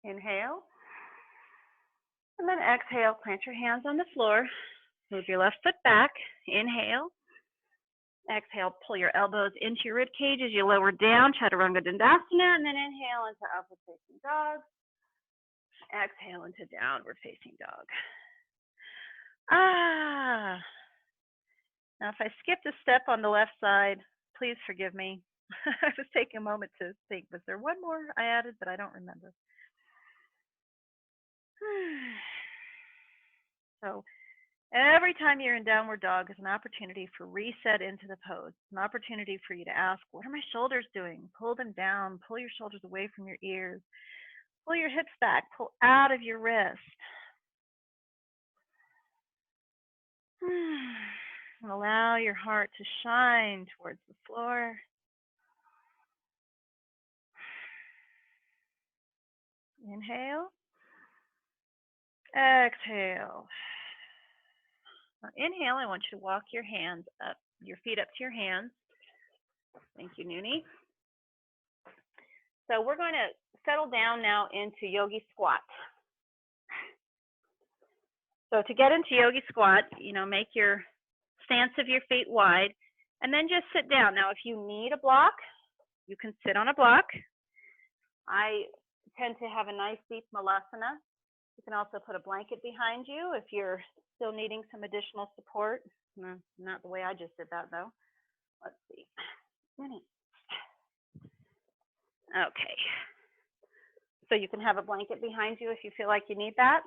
Inhale. And then exhale, plant your hands on the floor. Move your left foot back. Inhale. Exhale, pull your elbows into your rib cage as you lower down, Chaturanga Dandasana, and then inhale into upward facing dog. Exhale into downward facing dog. Now, if I skipped a step on the left side, please forgive me. I was taking a moment to think, was there one more I added, but I don't remember. So every time you're in downward dog is an opportunity for reset into the pose, an opportunity for you to ask, what are my shoulders doing? Pull them down, pull your shoulders away from your ears, pull your hips back, pull out of your wrist. And allow your heart to shine towards the floor. Inhale. Exhale. Now inhale, I want you to walk your hands up, your feet up to your hands. Thank you, Noonie. So we're going to settle down now into yogi squat. So to get into yogi squat, make your stance of your feet wide, and then just sit down. Now, if you need a block, you can sit on a block. I tend to have a nice deep malasana. You can also put a blanket behind you if you're still needing some additional support. Not the way I just did that, though. Let's see. Okay. So you can have a blanket behind you if you feel like you need that.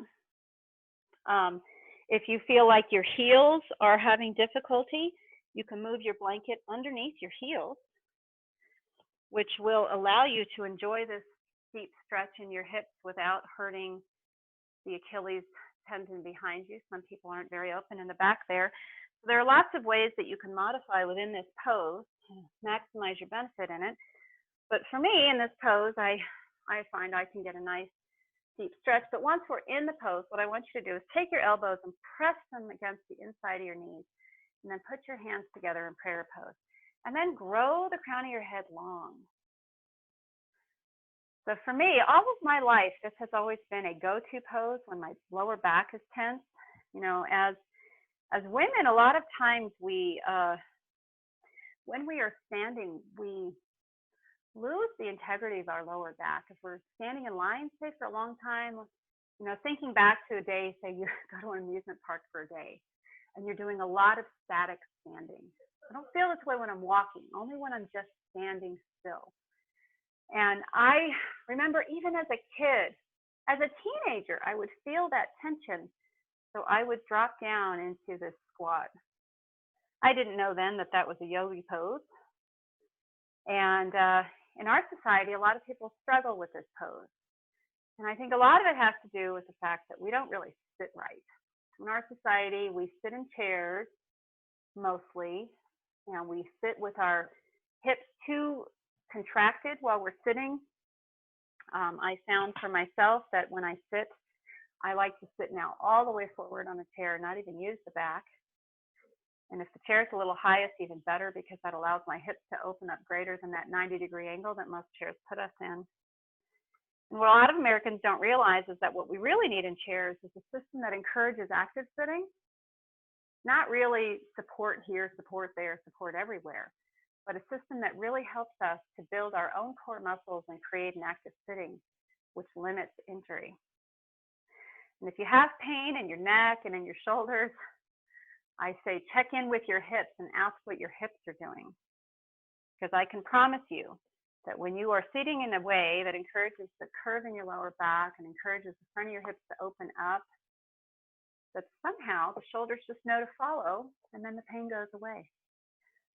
If you feel like your heels are having difficulty, you can move your blanket underneath your heels, which will allow you to enjoy this deep stretch in your hips without hurting the Achilles tendon behind you. Some people aren't very open in the back there. So there are lots of ways that you can modify within this pose to maximize your benefit in it. But for me, in this pose, I find I can get a nice deep stretch. But once we're in the pose, what I want you to do is take your elbows and press them against the inside of your knees, and then put your hands together in prayer pose. And then grow the crown of your head long. So for me, all of my life, this has always been a go-to pose when my lower back is tense. As women, a lot of times when we are standing, we lose the integrity of our lower back. If we're standing in line, say, for a long time, thinking back to a day, say you go to an amusement park for a day, and you're doing a lot of static standing. I don't feel this way when I'm walking, only when I'm just standing still. And I remember even as a kid, as a teenager, I would feel that tension. So I would drop down into this squat. I didn't know then that that was a yogi pose. And in our society, a lot of people struggle with this pose. And I think a lot of it has to do with the fact that we don't really sit right. In our society, we sit in chairs mostly, and we sit with our hips too contracted while we're sitting. I found for myself that when I sit, I like to sit now all the way forward on a chair, not even use the back. And if the chair is a little high, it's even better because that allows my hips to open up greater than that 90-degree angle that most chairs put us in. And what a lot of Americans don't realize is that what we really need in chairs is a system that encourages active sitting, not really support here, support there, support everywhere, but a system that really helps us to build our own core muscles and create an active sitting, which limits injury. And if you have pain in your neck and in your shoulders, I say check in with your hips and ask what your hips are doing. Because I can promise you that when you are sitting in a way that encourages the curve in your lower back and encourages the front of your hips to open up, that somehow the shoulders just know to follow and then the pain goes away.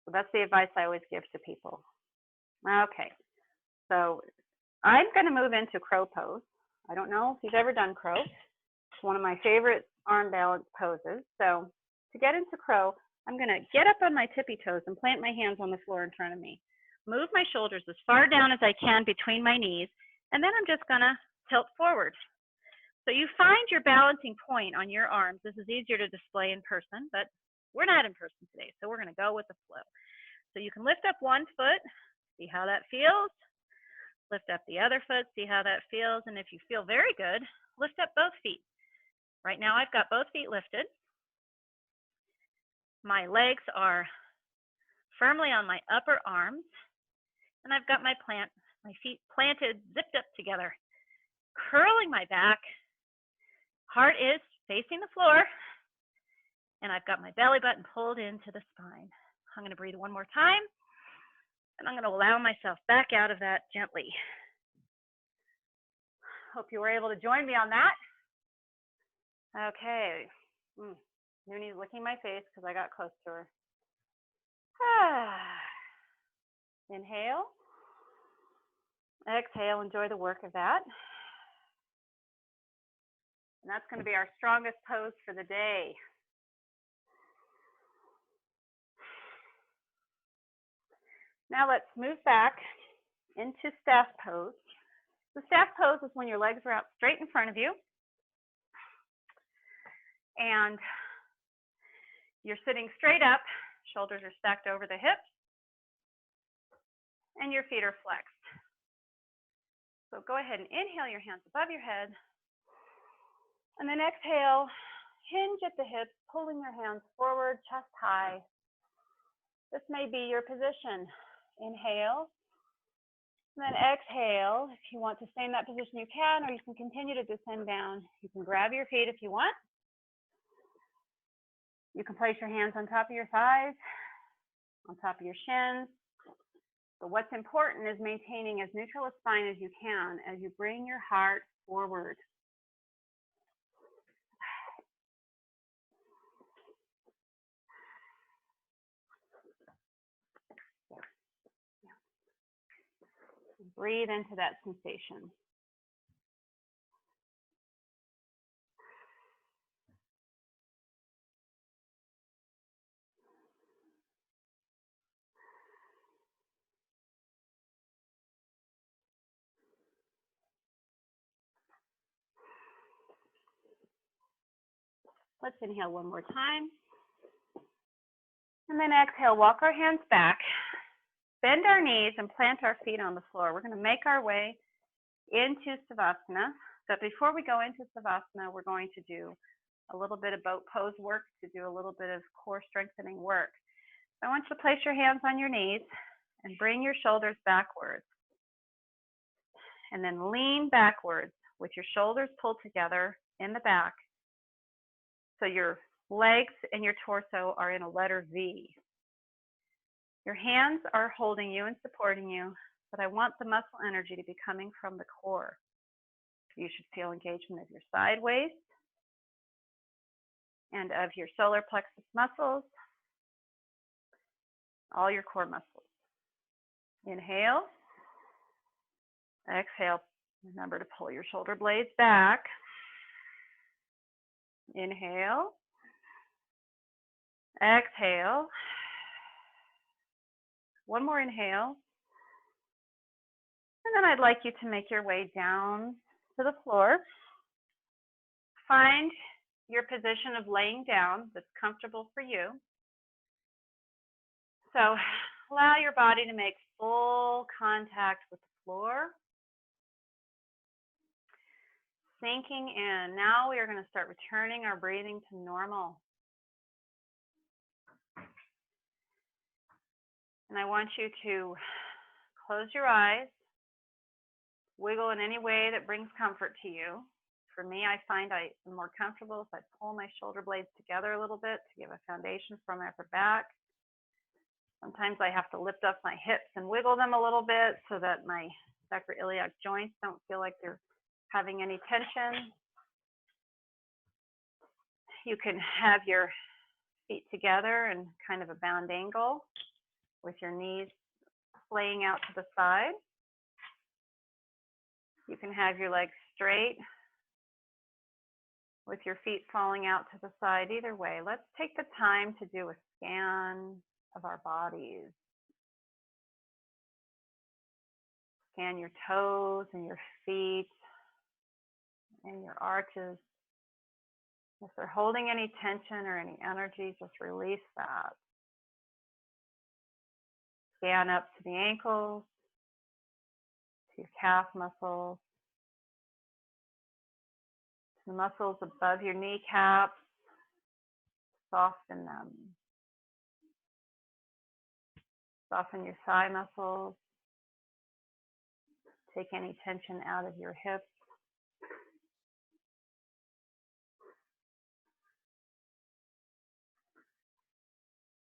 So that's the advice I always give to people. Okay, so I'm going to move into crow pose. I don't know if you've ever done crow. It's one of my favorite arm balance poses. So to get into crow, I'm going to get up on my tippy toes and plant my hands on the floor in front of me. Move my shoulders as far down as I can between my knees, and then I'm just going to tilt forward. So you find your balancing point on your arms. This is easier to display in person, but we're not in person today, so we're going to go with the flow. So you can lift up one foot, see how that feels. Lift up the other foot, see how that feels. And if you feel very good, lift up both feet. Right now I've got both feet lifted. My legs are firmly on my upper arms, and I've got my feet planted, zipped up together, curling my back. Heart is facing the floor, And I've got my belly button pulled into the spine. I'm going to breathe one more time, and I'm going to allow myself back out of that gently. Hope you were able to join me on that. Okay. Nooni's licking my face because I got close to her. Inhale. Exhale. Enjoy the work of that. And that's going to be our strongest pose for the day. Now let's move back into staff pose. The staff pose is when your legs are out straight in front of you and you're sitting straight up, shoulders are stacked over the hips, and your feet are flexed. So go ahead and inhale your hands above your head, and then exhale, hinge at the hips, pulling your hands forward, chest high. This may be your position. Inhale, and then exhale. If you want to stay in that position, you can, or you can continue to descend down. You can grab your feet if you want. You can place your hands on top of your thighs, on top of your shins. But what's important is maintaining as neutral a spine as you can as you bring your heart forward. Breathe into that sensation. Let's inhale one more time. And then exhale, walk our hands back, bend our knees, and plant our feet on the floor. We're going to make our way into Savasana. But before we go into Savasana, we're going to do a little bit of boat pose work to do a little bit of core strengthening work. I want you to place your hands on your knees and bring your shoulders backwards. And then lean backwards with your shoulders pulled together in the back. So your legs and your torso are in a letter V. Your hands are holding you and supporting you, but I want the muscle energy to be coming from the core. You should feel engagement of your side waist and of your solar plexus muscles, all your core muscles. Inhale. Exhale. Remember to pull your shoulder blades back. Inhale. Exhale. One more inhale. And then I'd like you to make your way down to the floor. Find your position of laying down that's comfortable for you. So allow your body to make full contact with the floor. Sinking in. Now we are going to start returning our breathing to normal. And I want you to close your eyes, wiggle in any way that brings comfort to you. For me, I find I am more comfortable if I pull my shoulder blades together a little bit to give a foundation for my upper back. Sometimes I have to lift up my hips and wiggle them a little bit so that my sacroiliac joints don't feel like they're having any tension. You can have your feet together in kind of a bound angle with your knees splaying out to the side. You can have your legs straight with your feet falling out to the side. Either way, let's take the time to do a scan of our bodies. Scan your toes and your feet and your arches. If they're holding any tension or any energy, just release that. Scan up to the ankles, to your calf muscles, to the muscles above your kneecaps. Soften them. Soften your thigh muscles. Take any tension out of your hips.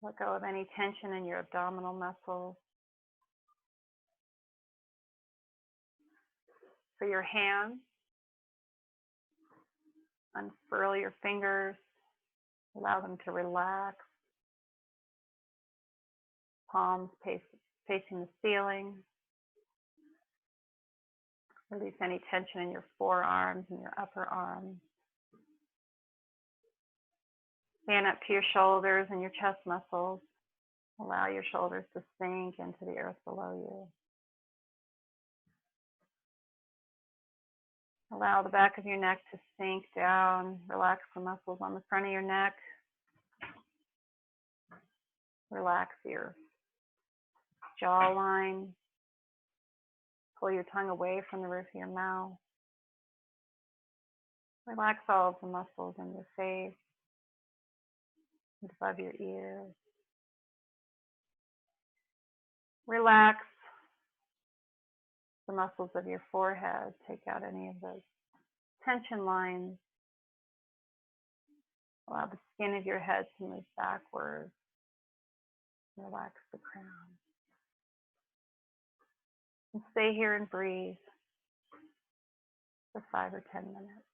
Let go of any tension in your abdominal muscles. For your hands, unfurl your fingers, allow them to relax. Palms facing the ceiling. Release any tension in your forearms and your upper arms. Stand up to your shoulders and your chest muscles. Allow your shoulders to sink into the earth below you. Allow the back of your neck to sink down. Relax the muscles on the front of your neck. Relax your jawline. Pull your tongue away from the roof of your mouth. Relax all of the muscles in your face and above your ears. Relax the muscles of your forehead. Take out any of those tension lines. Allow the skin of your head to move backwards. Relax the crown. And stay here and breathe for 5 or 10 minutes.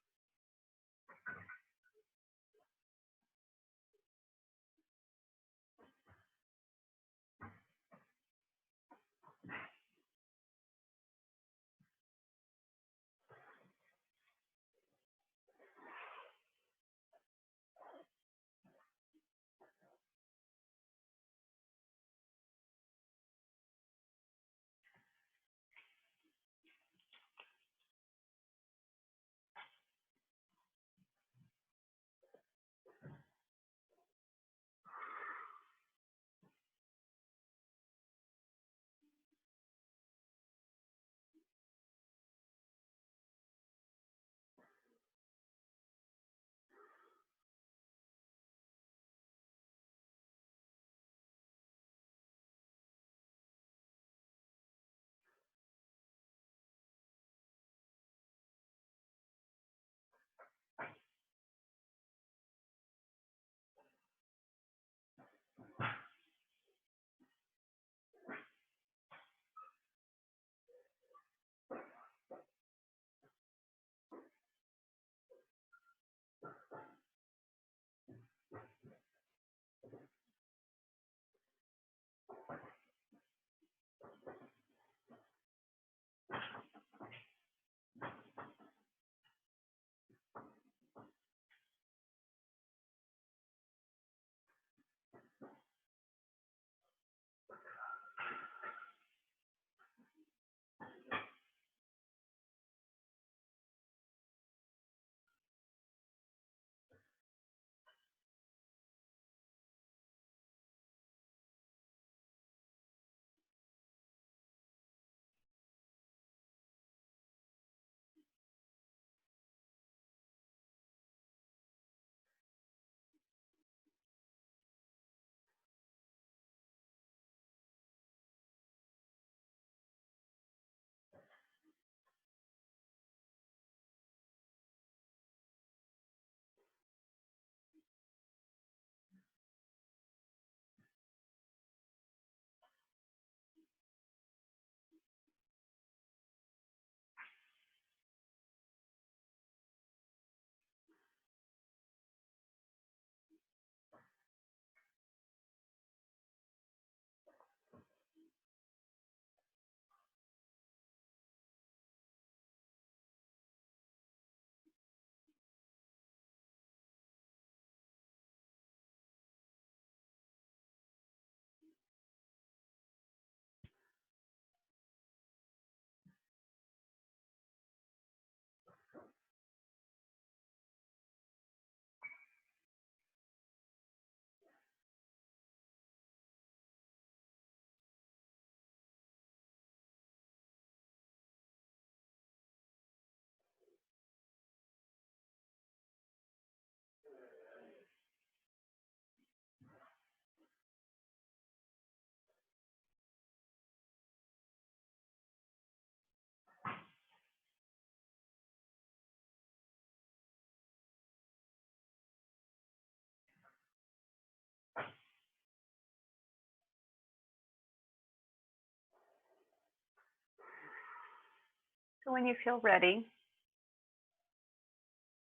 So when you feel ready,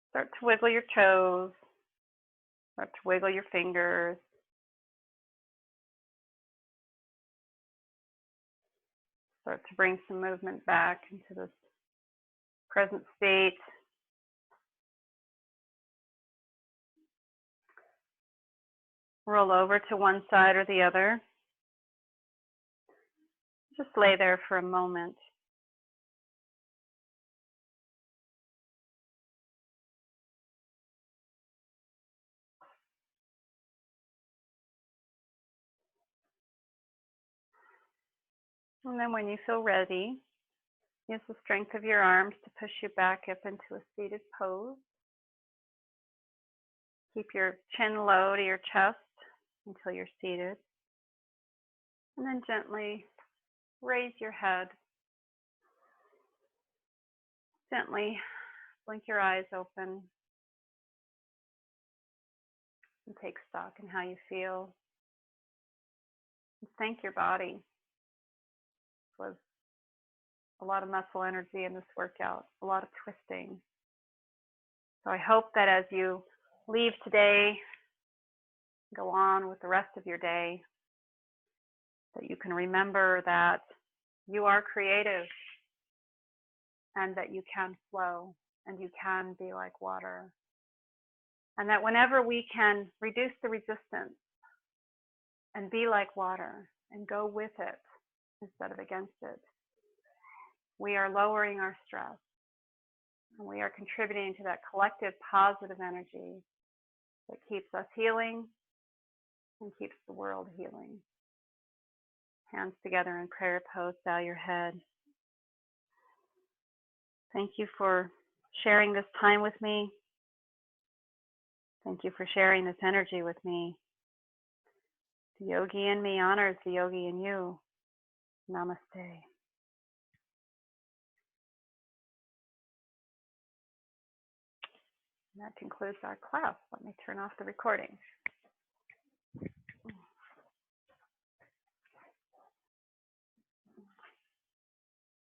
start to wiggle your toes, start to wiggle your fingers. Start to bring some movement back into this present state. Roll over to one side or the other. Just lay there for a moment. And then when you feel ready, use the strength of your arms to push you back up into a seated pose. Keep your chin low to your chest until you're seated. And then gently raise your head. Gently blink your eyes open and take stock in how you feel. And thank your body. It was a lot of muscle energy in this workout, a lot of twisting. So I hope that as you leave today, go on with the rest of your day, that you can remember that you are creative and that you can flow and you can be like water. And that whenever we can reduce the resistance and be like water and go with it instead of against it, we are lowering our stress and we are contributing to that collective positive energy that keeps us healing and keeps the world healing. Hands together in prayer pose, bow your head. Thank you for sharing this time with me. Thank you for sharing this energy with me. The yogi in me honors the yogi in you. Namaste. And that concludes our class. Let me turn off the recording.